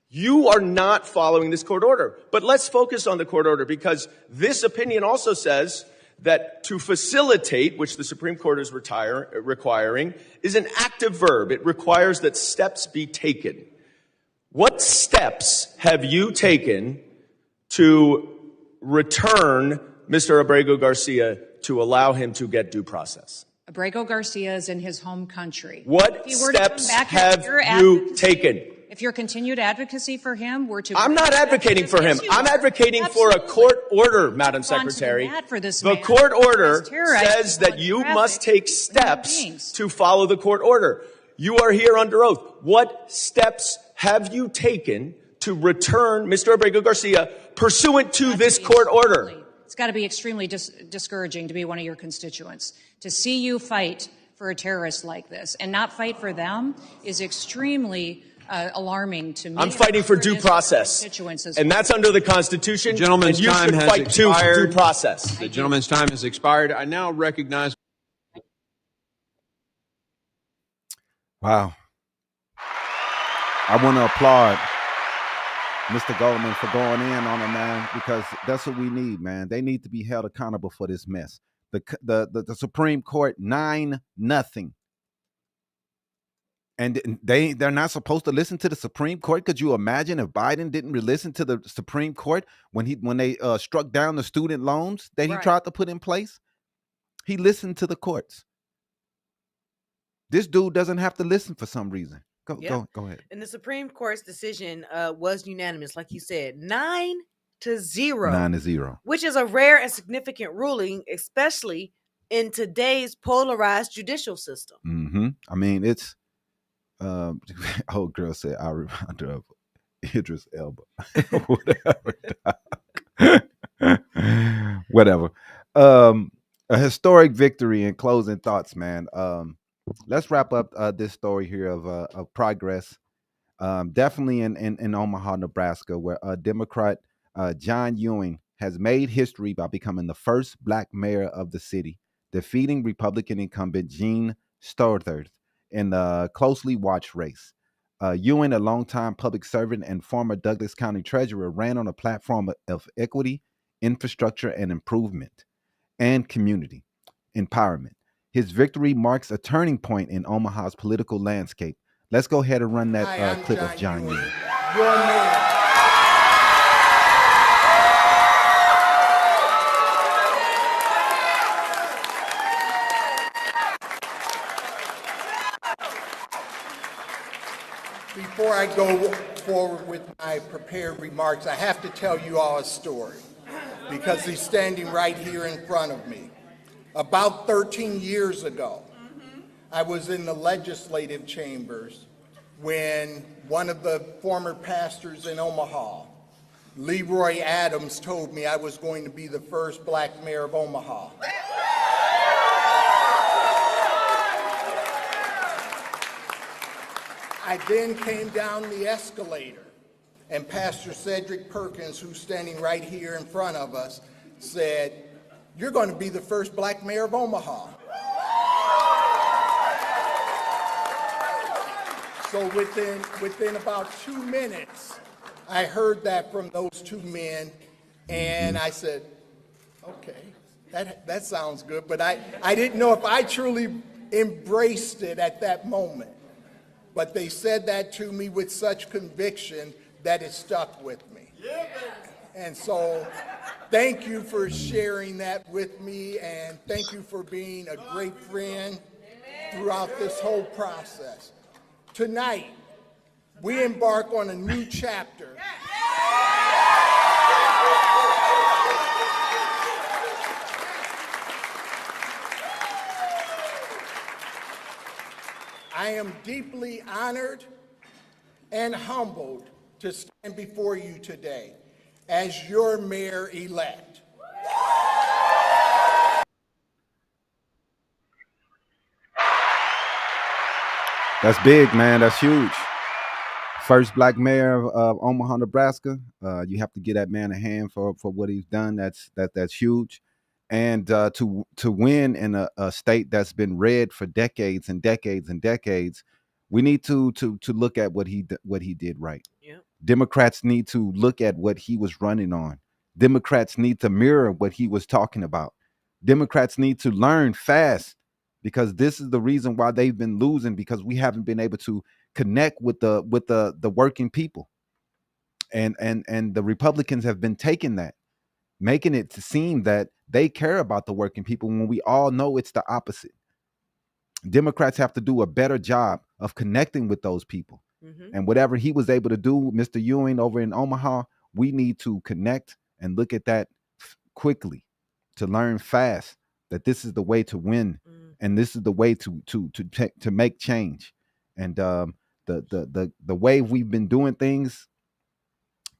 you are not following this court order. But let's focus on the court order, because this opinion also says that to facilitate, which the Supreme Court is requiring, is an active verb. It requires that steps be taken. What steps have you taken to return Mr. Abrego Garcia to allow him to get due process? Abrego Garcia is in his home country. What steps have you taken? If your continued advocacy for him were to... I'm not advocating for him. I'm advocating for a court order, Madam Secretary. The court order says that you must take steps to follow the court order. You are here under oath. What steps have you taken to return Mr. Abrego Garcia pursuant to this court order? It's got to be extremely discouraging to be one of your constituents. To see you fight for a terrorist like this and not fight for them is extremely alarming to me. I'm fighting for due process, and that's under the Constitution. Gentleman's and you time should has fight expired. due process. The gentleman's time has expired. I now recognize. Wow. I want to applaud Mr. Goldman for going in on him, man, because that's what we need, man. They need to be held accountable for this mess. The Supreme Court 9-0. And they're not supposed to listen to the Supreme Court. Could you imagine if Biden didn't listen to the Supreme Court when they struck down the student loans that he tried to put in place? He listened to the courts. This dude doesn't have to listen for some reason. Go ahead. And the Supreme Court's decision was unanimous, like you said, 9-0. 9-0. Which is a rare and significant ruling, especially in today's polarized judicial system. Mm-hmm. I mean, it's old girl said, I remind her of Idris Elba. Whatever. A historic victory. In closing thoughts, man. Let's wrap up this story here of progress. Definitely in Omaha, Nebraska, where Democrat John Ewing has made history by becoming the first black mayor of the city, defeating Republican incumbent Gene Stothert in a closely watched race. Ewing, a longtime public servant and former Douglas County treasurer, ran on a platform of equity, infrastructure, and improvement, and community empowerment. His victory marks a turning point in Omaha's political landscape. Let's go ahead and run that clip of John Ewing. Your man. Before I go forward with my prepared remarks, I have to tell you all a story because he's standing right here in front of me. About 13 years ago, I was in the legislative chambers when one of the former pastors in Omaha, Leroy Adams, told me I was going to be the first black mayor of Omaha. I then came down the escalator, and Pastor Cedric Perkins, who's standing right here in front of us, said, "You're going to be the first black mayor of Omaha." So within about 2 minutes, I heard that from those two men, and I said, okay, that sounds good, but I didn't know if I truly embraced it at that moment. But they said that to me with such conviction that it stuck with me. And so thank you for sharing that with me, and thank you for being a great friend throughout this whole process. Tonight, we embark on a new chapter. I am deeply honored and humbled to stand before you today as your mayor-elect. That's big, man. That's huge. First black mayor of Omaha, Nebraska. You have to give that man a hand for what he's done. That's huge. And to win in a state that's been red for decades and decades and decades, we need to look at what he did right. Yeah. Democrats need to look at what he was running on. Democrats need to mirror what he was talking about. Democrats need to learn fast, because this is the reason why they've been losing, because we haven't been able to connect with the working people. And the Republicans have been taking that, making it to seem that they care about the working people, when we all know it's the opposite. Democrats have to do a better job of connecting with those people. And whatever he was able to do, Mr. Ewing over in Omaha, we need to connect and look at that quickly, to learn fast that this is the way to win, and this is the way to make change. And the way we've been doing things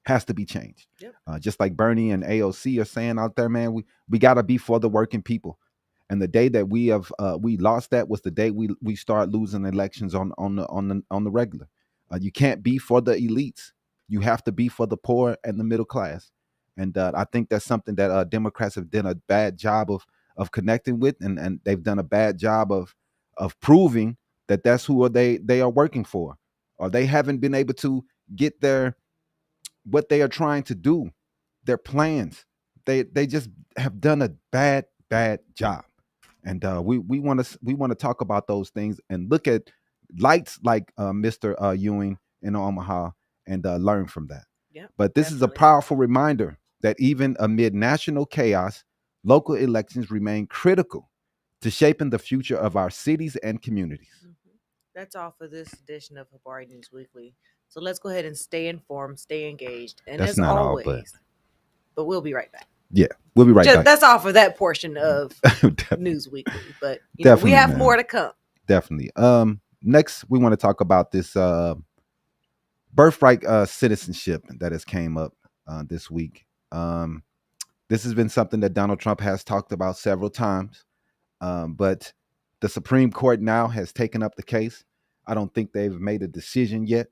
has to be changed. Yep. Just like Bernie and AOC are saying out there, man, we got to be for the working people. And the day that we lost that was the day we start losing elections on the regular. You can't be for the elites. You have to be for the poor and the middle class. And I think that's something that Democrats have done a bad job of connecting with, and they've done a bad job of proving that that's who they are working for, or they haven't been able to get what they are trying to do, their plans. They just have done a bad job. And we want to talk about those things and look at lights like Mr. Ewing in Omaha, and learn from that. Yep, but this is a powerful reminder that even amid national chaos, local elections remain critical to shaping the future of our cities and communities. That's all for this edition of Habari News Weekly. So let's go ahead and stay informed, stay engaged, and That's as not all, always, but we'll be right back. Yeah, we'll be right back. That's all for that portion of News Weekly. But we have more to come. Definitely. Next, we want to talk about this Birthright citizenship that has came up this week. This has been something that Donald Trump has talked about several times, but the Supreme Court now has taken up the case. I don't think they've made a decision yet,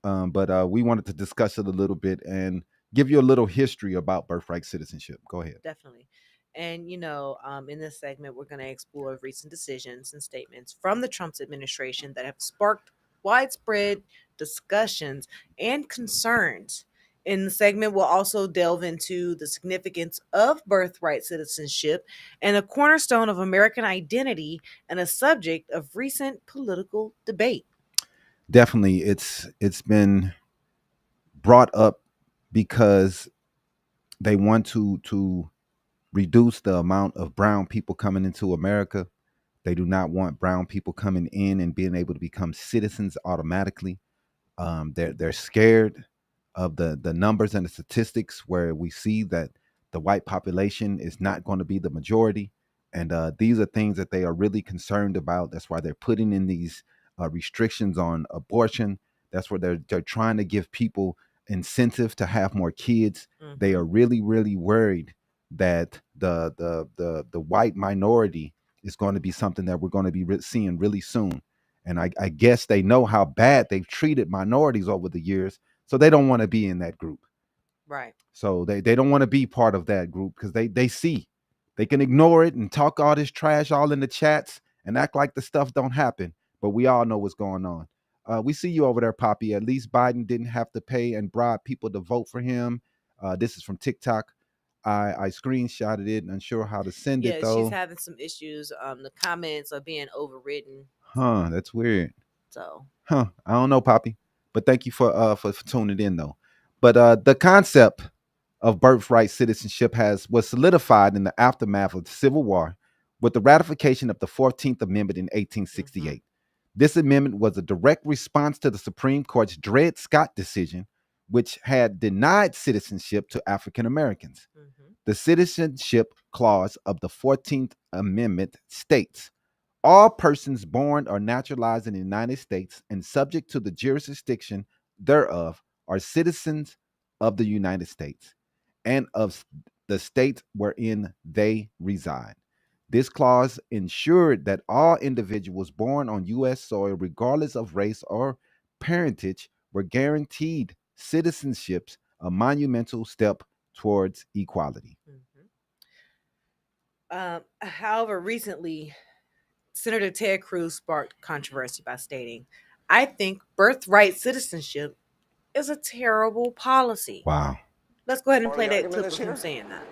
but we wanted to discuss it a little bit and give you a little history about birthright citizenship. Go ahead. Definitely. And, in this segment, we're going to explore recent decisions and statements from the Trump administration that have sparked widespread discussions and concerns. In the segment, we'll also delve into the significance of birthright citizenship and a cornerstone of American identity, and a subject of recent political debate. Definitely, it's been brought up because they want to reduce the amount of brown people coming into America. They do not want brown people coming in and being able to become citizens automatically. They're scared of the numbers and the statistics, where we see that the white population is not going to be the majority. And these are things that they are really concerned about. That's why they're putting in these restrictions on abortion. That's where they're trying to give people incentive to have more kids. They are really, really worried that the white minority is going to be something that we're going to be seeing really soon. And I guess they know how bad they've treated minorities over the years, so they don't want to be in that group. Right. So they don't want to be part of that group, because they see they can ignore it and talk all this trash all in the chats and act like the stuff don't happen. But we all know what's going on. We see you over there, Poppy. At least Biden didn't have to pay and bribe people to vote for him. This is from TikTok. I screenshotted it and unsure how to send it, though. She's having some issues. The comments are being overridden. Huh, that's weird. So. I don't know, Poppy. But thank you for tuning in, though. But the concept of birthright citizenship was solidified in the aftermath of the Civil War with the ratification of the 14th Amendment in 1868. This amendment was a direct response to the Supreme Court's Dred Scott decision, which had denied citizenship to African Americans. The Citizenship Clause of the 14th Amendment states, all persons born or naturalized in the United States and subject to the jurisdiction thereof are citizens of the United States and of the state wherein they reside. This clause ensured that all individuals born on U.S. soil, regardless of race or parentage, were guaranteed citizenships, a monumental step towards equality. However, recently, Senator Ted Cruz sparked controversy by stating, "I think birthright citizenship is a terrible policy." Wow. Let's go ahead and play that clip of him saying that.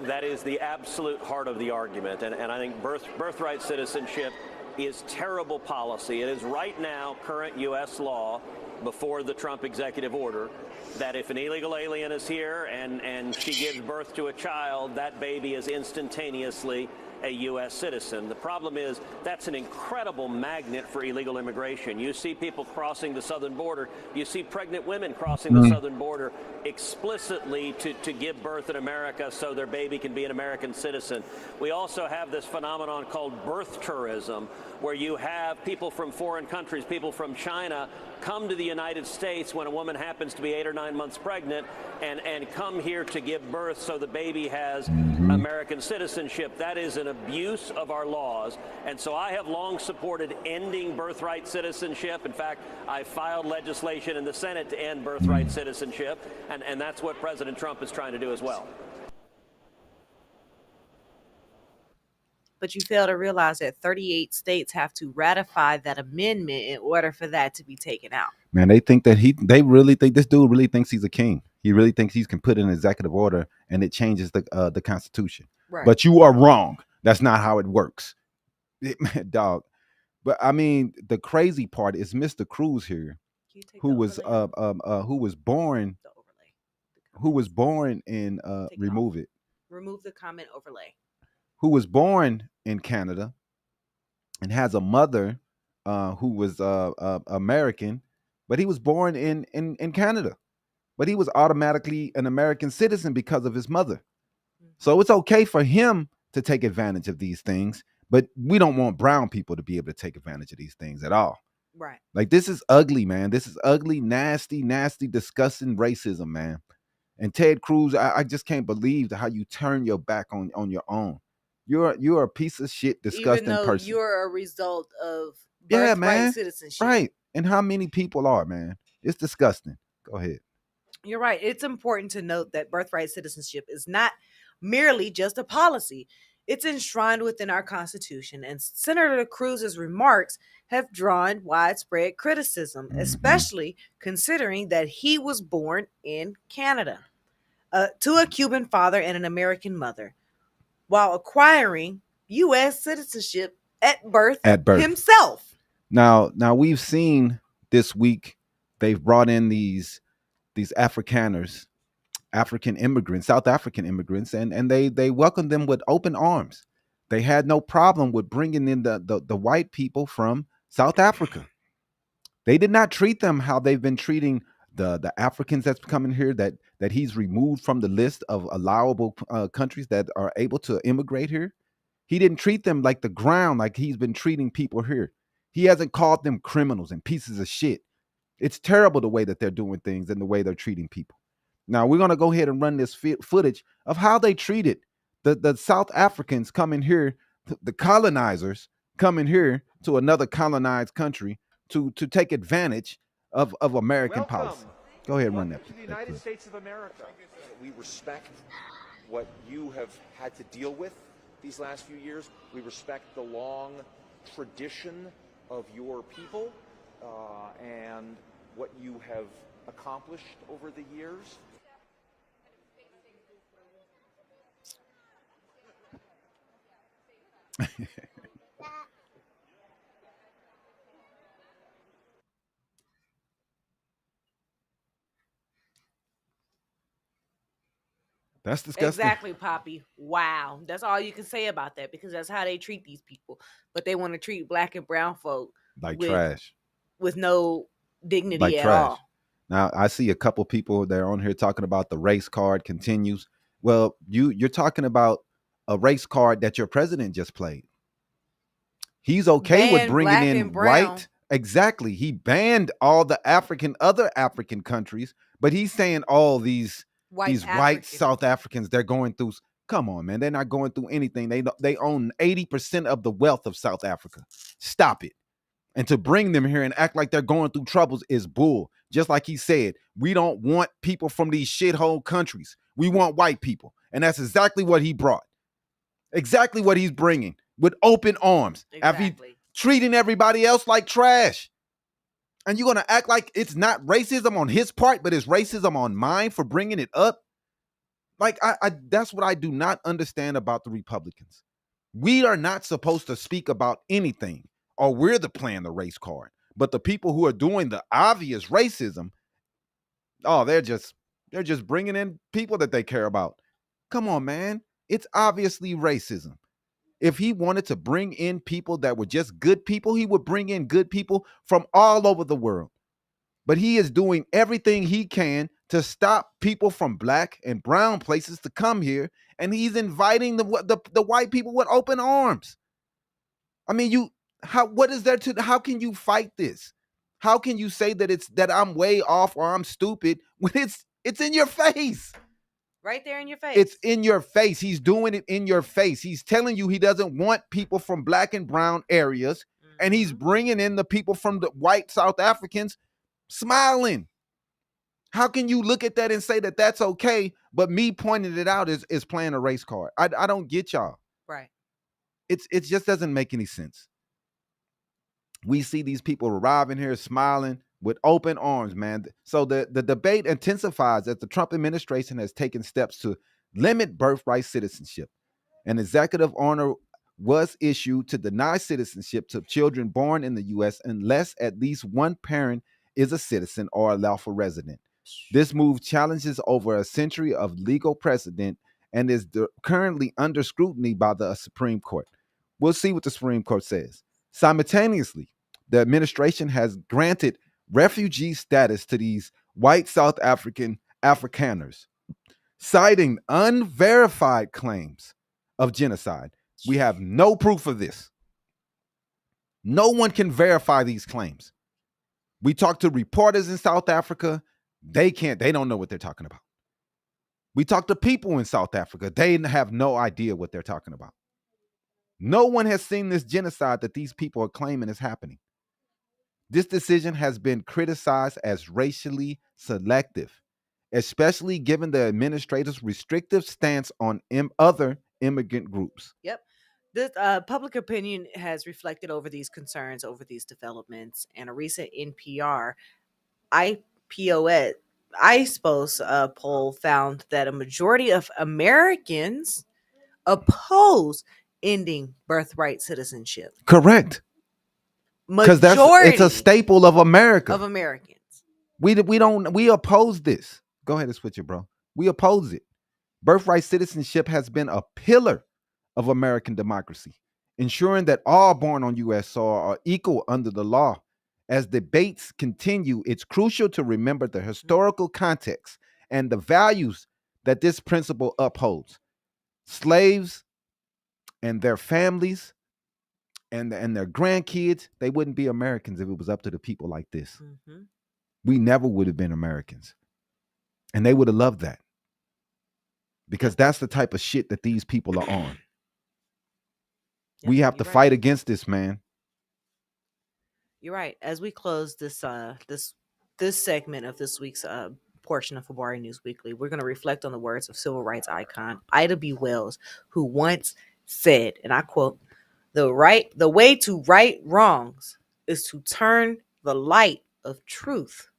That is the absolute heart of the argument. And I think birthright citizenship is terrible policy. It is right now current U.S. law before the Trump executive order that if an illegal alien is here and she gives birth to a child, that baby is instantaneously a U.S. citizen. The problem is that's an incredible magnet for illegal immigration. You see people crossing the southern border. You see pregnant women crossing the southern border explicitly to give birth in America so their baby can be an American citizen. We also have this phenomenon called birth tourism, where you have people from foreign countries, people from China, come to the United States when a woman happens to be 8 or 9 months pregnant and come here to give birth so the baby has American citizenship. That is an abuse of our laws. And so I have long supported ending birthright citizenship. In fact, I filed legislation in the Senate to end birthright citizenship. And that's what President Trump is trying to do as well. But you fail to realize that 38 states have to ratify that amendment in order for that to be taken out. Man, they think that they really think this dude really thinks he's a king. He really thinks he can put in an executive order and it changes the Constitution. Right. But you are wrong. That's not how it works, dog. But I mean, the crazy part is Mr. Cruz here, who was born in remove it. Remove the comment overlay. Who was born in Canada and has a mother who was American, but he was born in Canada. But he was automatically an American citizen because of his mother. So it's okay for him to take advantage of these things, but we don't want brown people to be able to take advantage of these things at all. Right. Like, this is ugly, man. This is ugly, nasty, disgusting racism, man. And Ted Cruz, I just can't believe how you turn your back on your own. You're a piece of shit, disgusting Even though person. you're a result of man. citizenship. Right. And how many people are, man? It's disgusting. Go ahead. You're right. It's important to note that birthright citizenship is not merely just a policy. It's enshrined within our Constitution, and Senator Cruz's remarks have drawn widespread criticism, especially considering that he was born in Canada to a Cuban father and an American mother, while acquiring U.S. citizenship at birth himself. Now we've seen this week they've brought in these Afrikaners, African immigrants, South African immigrants, and they welcomed them with open arms. They had no problem with bringing in the white people from South Africa. They did not treat them how they've been treating the Africans that's coming here, that he's removed from the list of allowable countries that are able to immigrate here. He didn't treat them like the ground, like he's been treating people here. He hasn't called them criminals and pieces of shit. It's terrible the way that they're doing things and the way they're treating people. Now, we're going to go ahead and run this footage of how they treated the South Africans coming here, the colonizers coming here to another colonized country to take advantage of American policy. Go ahead and run that. To the United States of America. We respect what you have had to deal with these last few years. We respect the long tradition of your people and what you have accomplished over the years. That's disgusting. Exactly, Poppy. Wow. That's all you can say about that, because that's how they treat these people. But they want to treat black and brown folk like trash, with no dignity like at trash. all. Now, I see a couple people that are on here talking about the race card continues. Well, you're talking about a race card that your president just played. He's okay with Banned bringing black in and brown. white. Exactly. He banned all the other African countries, but he's saying all these white South Africans, they're going through. Come on, man. They're not going through anything. They own 80% of the wealth of South Africa. Stop it. And to bring them here and act like they're going through troubles is bull. Just like he said, we don't want people from these shithole countries. We want white people. And that's exactly what he brought. Exactly what he's bringing with open arms. After he treating everybody else like trash. And you're going to act like it's not racism on his part, but it's racism on mine for bringing it up? Like, I that's what I do not understand about the Republicans. We are not supposed to speak about anything, or we're playing the race card. But the people who are doing the obvious racism, oh, they're just bringing in people that they care about. Come on, man. It's obviously racism. If he wanted to bring in people that were just good people, he would bring in good people from all over the world. But he is doing everything he can to stop people from black and brown places to come here, and he's inviting the white people with open arms. I mean, what is there to? How can you fight this? How can you say that I'm way off or I'm stupid when it's in your face? Right there in your face. It's in your face. He's doing it in your face. He's telling you he doesn't want people from black and brown areas, and he's bringing in the people from the white South Africans smiling. How can you look at that and say that that's okay, but me pointing it out is playing a race card? I don't get y'all. Right. It just doesn't make any sense. We see these people arriving here smiling with open arms, man. So the debate intensifies as the Trump administration has taken steps to limit birthright citizenship. An executive order was issued to deny citizenship to children born in the U.S. unless at least one parent is a citizen or a lawful resident. This move challenges over a century of legal precedent and is currently under scrutiny by the Supreme Court. We'll see what the Supreme Court says. Simultaneously, the administration has granted refugee status to these white South Afrikaners, citing unverified claims of genocide. We have no proof of this. No one can verify these claims. We talked to reporters in South Africa. They don't know what they're talking about. We talked to people in South Africa. They have no idea what they're talking about. No one has seen this genocide that these people are claiming is happening. This decision has been criticized as racially selective, especially given the administrator's restrictive stance on other immigrant groups. Yep. This public opinion has reflected over these concerns, over these developments, and a recent NPR ISPOS poll found that a majority of Americans oppose ending birthright citizenship. Correct. Because it's a staple of America. Of Americans. We oppose this. Go ahead and switch it, bro. We oppose it. Birthright citizenship has been a pillar of American democracy, ensuring that all born on U.S. soil are equal under the law. As debates continue, it's crucial to remember the historical context and the values that this principle upholds. Slaves and their families and their grandkids, they wouldn't be Americans if it was up to the people like this. Mm-hmm. We never would have been Americans. And they would have loved that. Because that's the type of shit that these people are on. Yeah, we have to fight against this, man. You're right. As we close this this segment of this week's portion of Habari News Weekly, we're going to reflect on the words of civil rights icon Ida B. Wells, who once said, and I quote, "The way to right wrongs is to turn the light of truth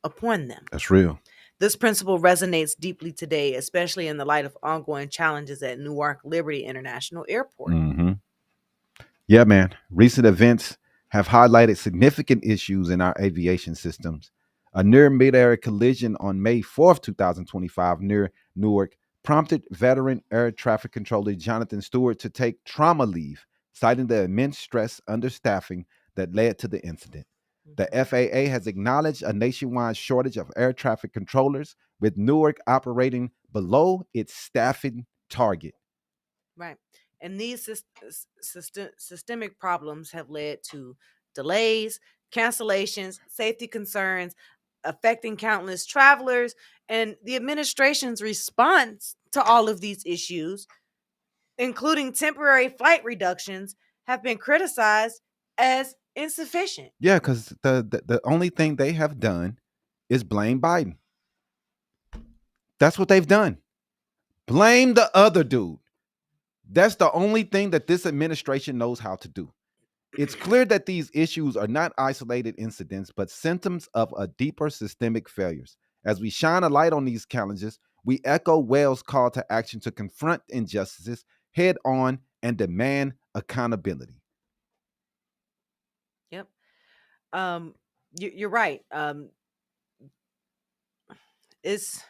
upon them." That's real. This principle resonates deeply today, especially in the light of ongoing challenges at Newark Liberty International Airport. Mm-hmm. Yeah, man. Recent events have highlighted significant issues in our aviation systems. A near mid-air collision on May 4th, 2025 near Newark prompted veteran air traffic controller Jonathan Stewart to take trauma leave, citing the immense stress understaffing that led to the incident. The FAA has acknowledged a nationwide shortage of air traffic controllers, with Newark operating below its staffing target. Right. And these systemic problems have led to delays, cancellations, safety concerns, affecting countless travelers. And the administration's response to all of these issues, including temporary flight reductions, have been criticized as insufficient. Yeah, because the only thing they have done is blame Biden. That's what they've done. Blame the other dude. That's the only thing that this administration knows how to do. It's clear that these issues are not isolated incidents, but symptoms of a deeper systemic failures. As we shine a light on these challenges, we echo Wells' call to action to confront injustices head on and demand accountability. Yep. You're right. It's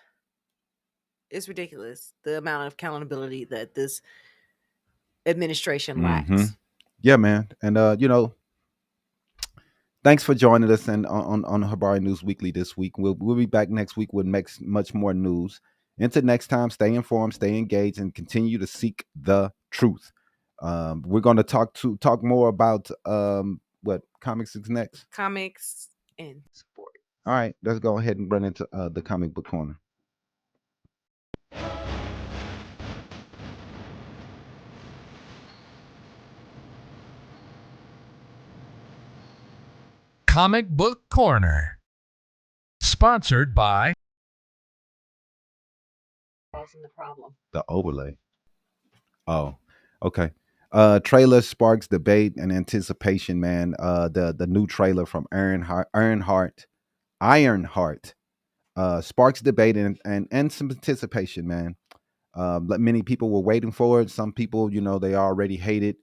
ridiculous the amount of accountability that this administration lacks. Yeah, man. And thanks for joining us and on Habari News Weekly this week. We'll be back next week with much more news. Until next time, stay informed, stay engaged, and continue to seek the truth. We're going to talk more about what comics is next. Comics and sport. All right, let's go ahead and run into the comic book corner. Comic Book Corner. Sponsored by The problem. The overlay. Oh, okay. Trailer sparks debate and anticipation, man. The new trailer from Ironheart sparks debate and some anticipation, man. Many people were waiting for it. Some people, they already hate it.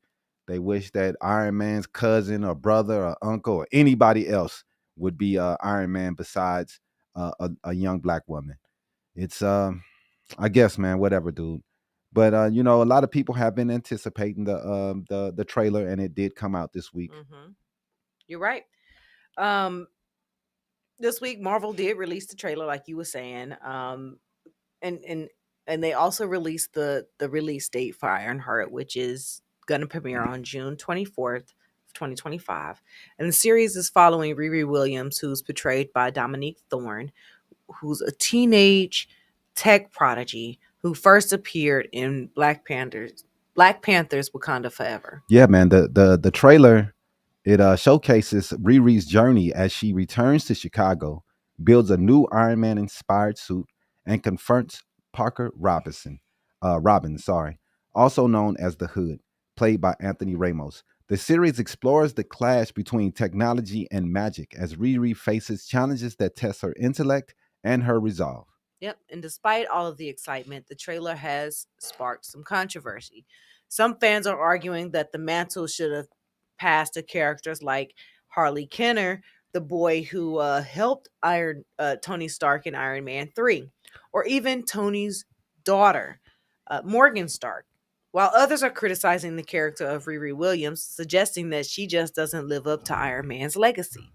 They wish that Iron Man's cousin or brother or uncle or anybody else would be Iron Man besides a young black woman. It's I guess, man, whatever, dude. But a lot of people have been anticipating the trailer, and it did come out this week. You're right. This week Marvel did release the trailer, like you were saying. And they also released the release date for Ironheart, which is going to premiere on June 24th, 2025. And the series is following Riri Williams, who's portrayed by Dominique Thorne, who's a teenage tech prodigy who first appeared in Black Panther's Wakanda Forever. Yeah, man. The trailer, it showcases Riri's journey as she returns to Chicago, builds a new Iron Man inspired suit, and confronts Parker Robbins, also known as the Hood, played by Anthony Ramos. The series explores the clash between technology and magic as Riri faces challenges that test her intellect and her resolve. Yep, and despite all of the excitement, the trailer has sparked some controversy. Some fans are arguing that the mantle should have passed to characters like Harley Kenner, the boy who helped Tony Stark in Iron Man 3, or even Tony's daughter, Morgan Stark, while others are criticizing the character of Riri Williams, suggesting that she just doesn't live up to Iron Man's legacy.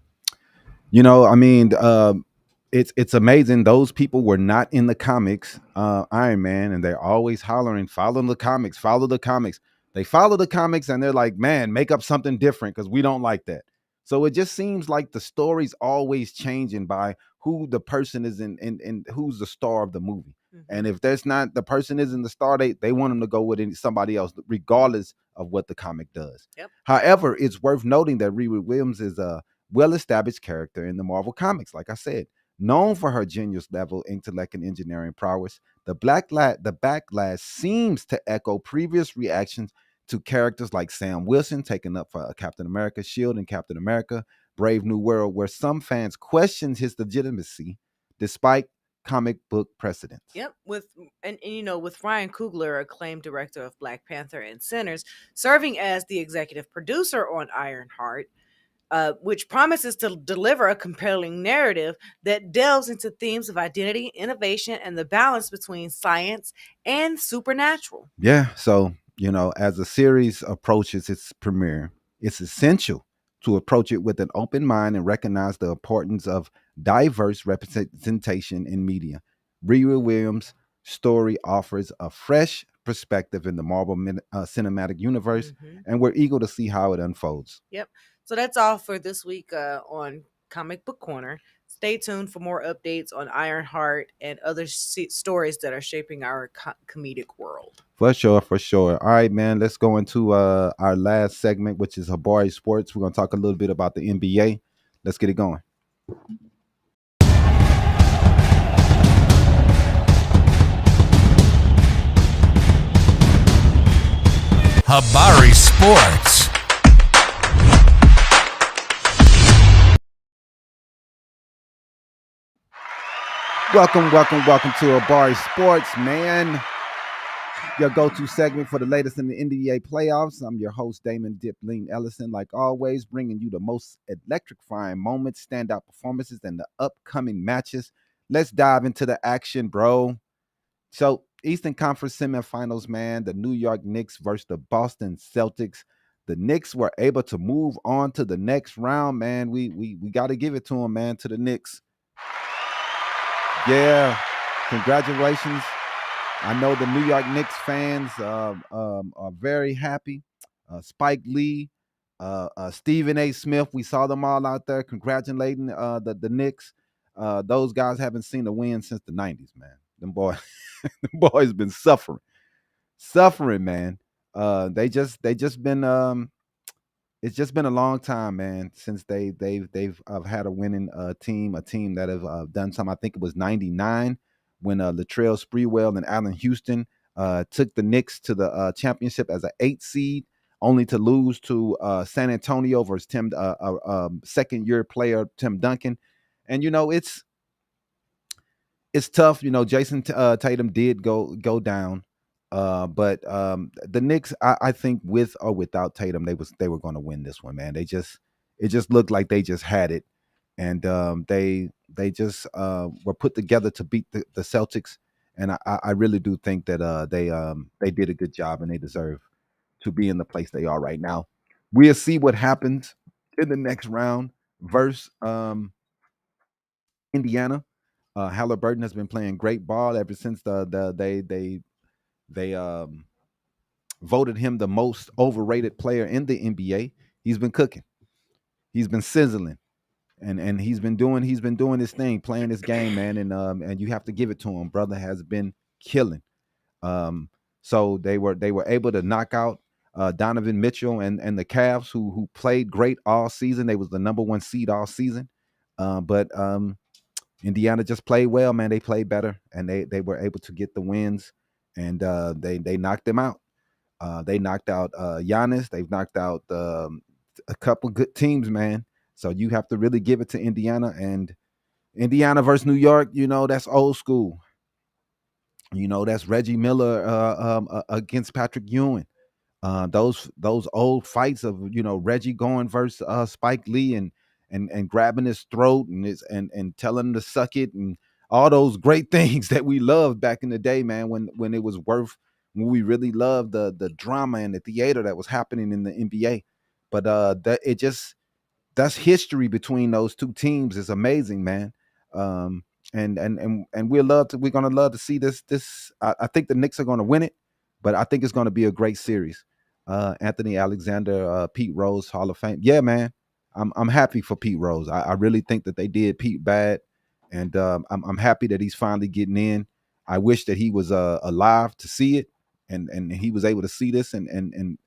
It's amazing. Those people were not in the comics, Iron Man, and they're always hollering, follow the comics, follow the comics. They follow the comics and they're like, man, make up something different because we don't like that. So it just seems like the story's always changing by who the person is and who's the star of the movie. And if there's not, the person isn't the star, they want them to go with somebody else, regardless of what the comic does. However, it's worth noting that Riri Williams is a well-established character in the Marvel comics, like I said. Known for her genius level intellect and engineering prowess, the backlash seems to echo previous reactions to characters like Sam Wilson taking up for Captain America, Shield, and Captain America, Brave New World, where some fans questioned his legitimacy despite comic book precedents. Yep, with Ryan Coogler, acclaimed director of Black Panther and Sinners, serving as the executive producer on Ironheart, which promises to deliver a compelling narrative that delves into themes of identity, innovation, and the balance between science and supernatural. Yeah, so, as the series approaches its premiere, it's essential to approach it with an open mind and recognize the importance of diverse representation in media. Riri Williams' story offers a fresh perspective in the Marvel cinematic universe, and we're eager to see how it unfolds. Yep. So that's all for this week on Comic Book Corner. Stay tuned for more updates on Ironheart and other stories that are shaping our comedic world. For sure, for sure. All right, man. Let's go into our last segment, which is Habari Sports. We're going to talk a little bit about the NBA. Let's get it going. Habari Sports. Welcome to Habari Sports, man. Your go-to segment for the latest in the NBA playoffs. I'm your host, Damon Dipling Ellison, like always, bringing you the most electrifying moments, standout performances, and the upcoming matches. Let's dive into the action, bro. So, Eastern Conference semifinals, man, the New York Knicks versus the Boston Celtics. The Knicks were able to move on to the next round, man. We got to give it to them, man, to the Knicks. Yeah, congratulations. I know the New York Knicks fans are very happy. Spike Lee, Stephen A. Smith, we saw them all out there congratulating the Knicks. Those guys haven't seen a win since the 90s, man. Them boys been suffering, man. They just been it's just been a long time, man, since they've had a winning team, a team that have done something. I think it was '99 when Latrell Sprewell and Allen Houston took the Knicks to the championship as an 8 seed, only to lose to San Antonio versus second-year player Tim Duncan. And it's tough. Jason Tatum did go down. But the Knicks, I think, with or without Tatum, they were going to win this one, man. It just looked like they just had it, and they just were put together to beat the Celtics. And I really do think that they did a good job, and they deserve to be in the place they are right now. We'll see what happens in the next round versus Indiana. Halliburton has been playing great ball ever since they voted him the most overrated player in the NBA. He's been cooking. He's been sizzling. And he's been doing his thing, playing this game, man. And you have to give it to him. Brother has been killing. So they were able to knock out Donovan Mitchell and the Cavs, who played great all season. They was the number 1 seed all season. But Indiana just played well, man. They played better, and they were able to get the wins, and they knocked them out. They knocked out Giannis. They've knocked out a couple good teams, man. So you have to really give it to Indiana. And Indiana versus New York, that's old school. That's Reggie Miller against Patrick Ewing. Those old fights of Reggie going versus Spike Lee and grabbing his throat and telling him to suck it, and all those great things that we loved back in the day, man. When it was when we really loved the drama and the theater that was happening in the NBA. But that's history between those two teams. Is amazing, man. And we're gonna love to see this. I think the Knicks are gonna win it, but I think it's gonna be a great series. Anthony Alexander, Pete Rose, Hall of Fame. Yeah, man. I'm happy for Pete Rose. I really think that they did Pete bad, and I'm happy that he's finally getting in. I wish that he was alive to see it, and he was able to see this, and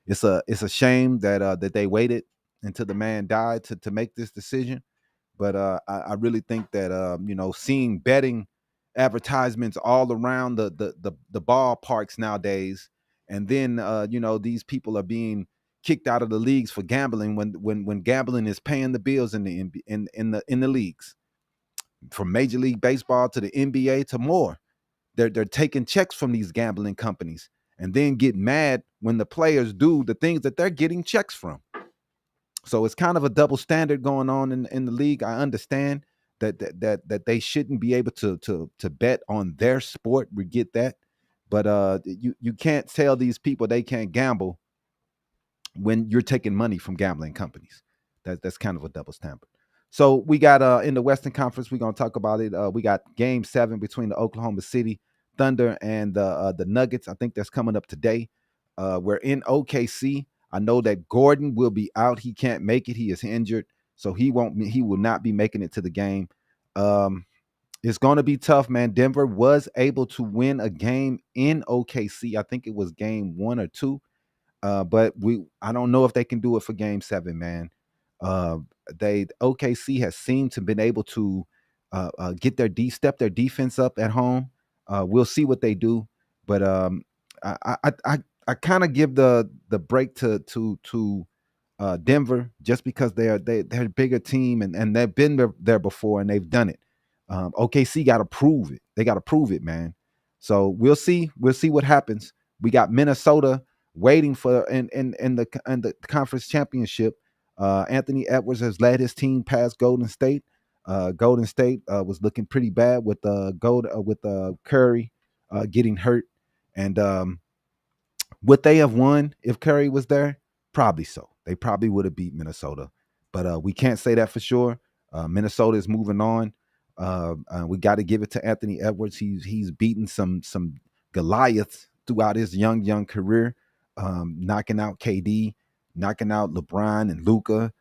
it's a shame that they waited until the man died to make this decision. But I really think that seeing betting advertisements all around the ballparks nowadays, and then these people are being kicked out of the leagues for gambling when gambling is paying the bills in the leagues, from Major League Baseball to the NBA to more. They're taking checks from these gambling companies and then get mad when the players do the things that they're getting checks from. So it's kind of a double standard going on in the league. I understand that they shouldn't be able to bet on their sport. We get that, but you can't tell these people they can't gamble when you're taking money from gambling companies. That's kind of a double standard. So we got in the Western Conference, we're gonna talk about it. We got Game 7 between the Oklahoma City Thunder and the Nuggets. I think that's coming up today. We're in OKC. I know that Gordon will be out. He can't make it. He is injured, so he will not be making it to the game. It's going to be tough, man. Denver was able to win a game in OKC. I think it was game 1 or 2. But I don't know if they can do it for game 7, man. OKC has seemed to been able to get step their defense up at home. We'll see what they do, but I kind of give the break to Denver just because they're a bigger team and they've been there before and they've done it. OKC got to prove it. They got to prove it, man. So we'll see. We'll see what happens. We got Minnesota waiting for in the conference championship. Anthony Edwards has led his team past Golden State. Golden State was looking pretty bad with Curry getting hurt, and would they have won if Curry was there? Probably so. They probably would have beat Minnesota, but we can't say that for sure. Minnesota is moving on. We got to give it to Anthony Edwards. He's beaten some Goliaths throughout his young career, knocking out KD, knocking out LeBron and Luka,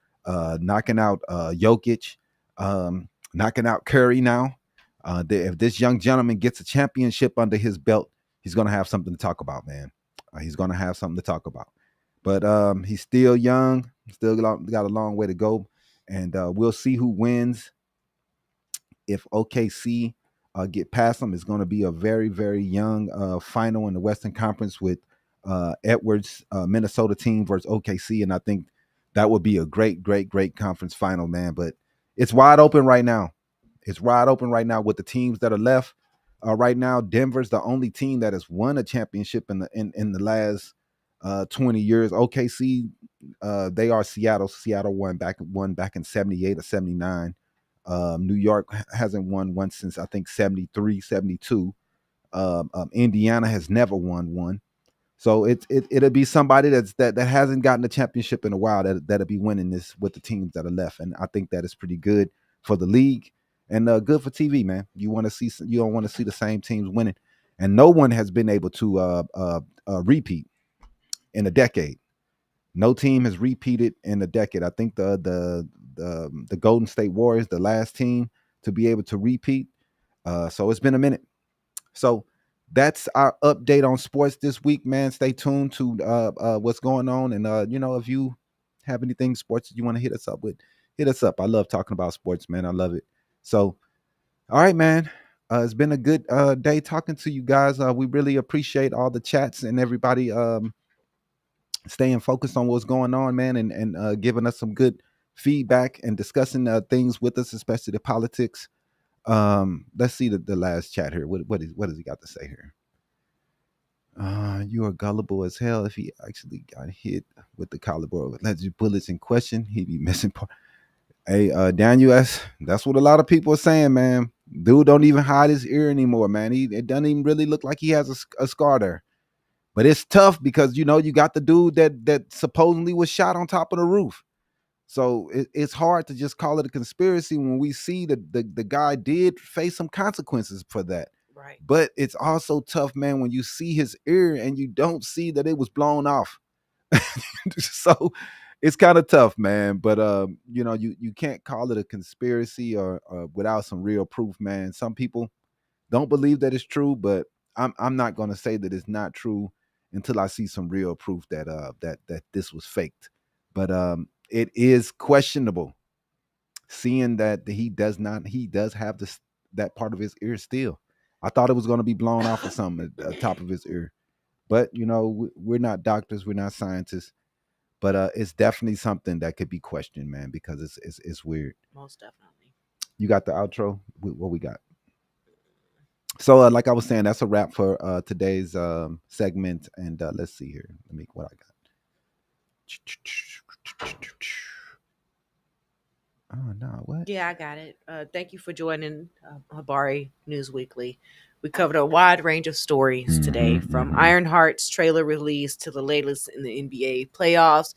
knocking out Jokic, knocking out Curry now. If this young gentleman gets a championship under his belt, he's going to have something to talk about, man. He's going to have something to talk about. But he's still young, still got a long way to go. And we'll see who wins. If OKC get past them, it's going to be a very, very young final in the Western Conference with Edwards, Minnesota team versus OKC. And I think that would be a great, great, great conference final, man. But it's wide open right now. It's wide open right now with the teams that are left. Right now, Denver's the only team that has won a championship in the last 20 years. OKC, they are Seattle. Seattle won back in 78 or 79. New York hasn't won one since I think 73, 72. Indiana has never won one. So it'll be somebody that hasn't gotten a championship in a while that'll be winning this with the teams that are left. And I think that is pretty good for the league and good for TV, man. You don't want to see the same teams winning. And no one has been able to repeat in a decade. No team has repeated in a decade. I think the Golden State Warriors, the last team to be able to repeat. So it's been a minute. So that's our update on sports this week, man. Stay tuned to what's going on. And, if you have anything sports you want to hit us up with, hit us up. I love talking about sports, man. I love it. So, all right, man. It's been a good day talking to you guys. We really appreciate all the chats and everybody staying focused on what's going on, man, and giving us some good feedback and discussing things with us, especially the politics. Let's see the last chat here. What does he got to say here? You are gullible as hell. If he actually got hit with the caliber of alleged bullets in question, he'd be missing part. Hey, Daniel, that's what a lot of people are saying, man. Dude don't even hide his ear anymore, man. It doesn't even really look like he has a scar there. But it's tough because you got the dude that supposedly was shot on top of the roof. So it's hard to just call it a conspiracy when we see that the guy did face some consequences for that. Right. But it's also tough, man, when you see his ear and you don't see that it was blown off. So it's kind of tough, man. But you can't call it a conspiracy or without some real proof, man. Some people don't believe that it's true, but I'm not going to say that it's not true until I see some real proof that this was faked. But it is questionable, seeing that he does have that part of his ear still. I thought it was going to be blown off or something at the top of his ear, but we're not doctors, we're not scientists. But it's definitely something that could be questioned, man, because it's weird. Most definitely. You got the outro? What we got? So, like I was saying, that's a wrap for today's segment. And let's see here. Let me what I got. Oh no! What? Yeah, I got it. Thank you for joining Habari News Weekly. We covered a wide range of stories today, from Ironheart's trailer release to the latest in the NBA playoffs,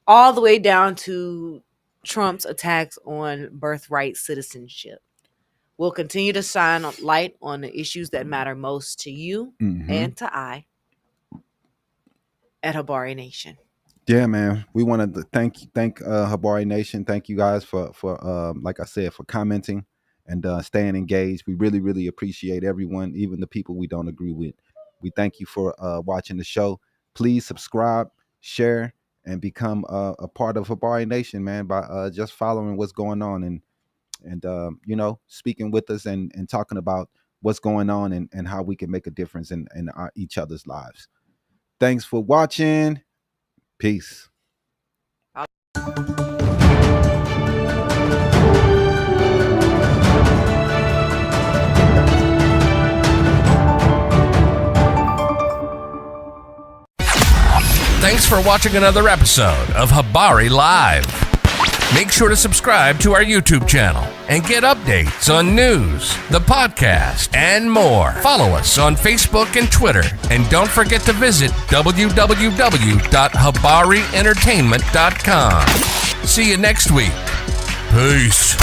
all the way down to Trump's attacks on birthright citizenship. We'll continue to shine light on the issues that matter most to you and to I at Habari Nation. Yeah, man. We wanted to thank Habari Nation. Thank you guys for like I said, for commenting and staying engaged. We really, really appreciate everyone, even the people we don't agree with. We thank you for watching the show. Please subscribe, share, and become a part of Habari Nation, man, by just following what's going on and speaking with us and talking about what's going on and how we can make a difference in each other's lives. Thanks for watching. Peace. Thanks for watching another episode of Habari Live. Make sure to subscribe to our YouTube channel and get updates on news, the podcast, and more. Follow us on Facebook and Twitter. And don't forget to visit www.habaryentertainment.com. See you next week. Peace.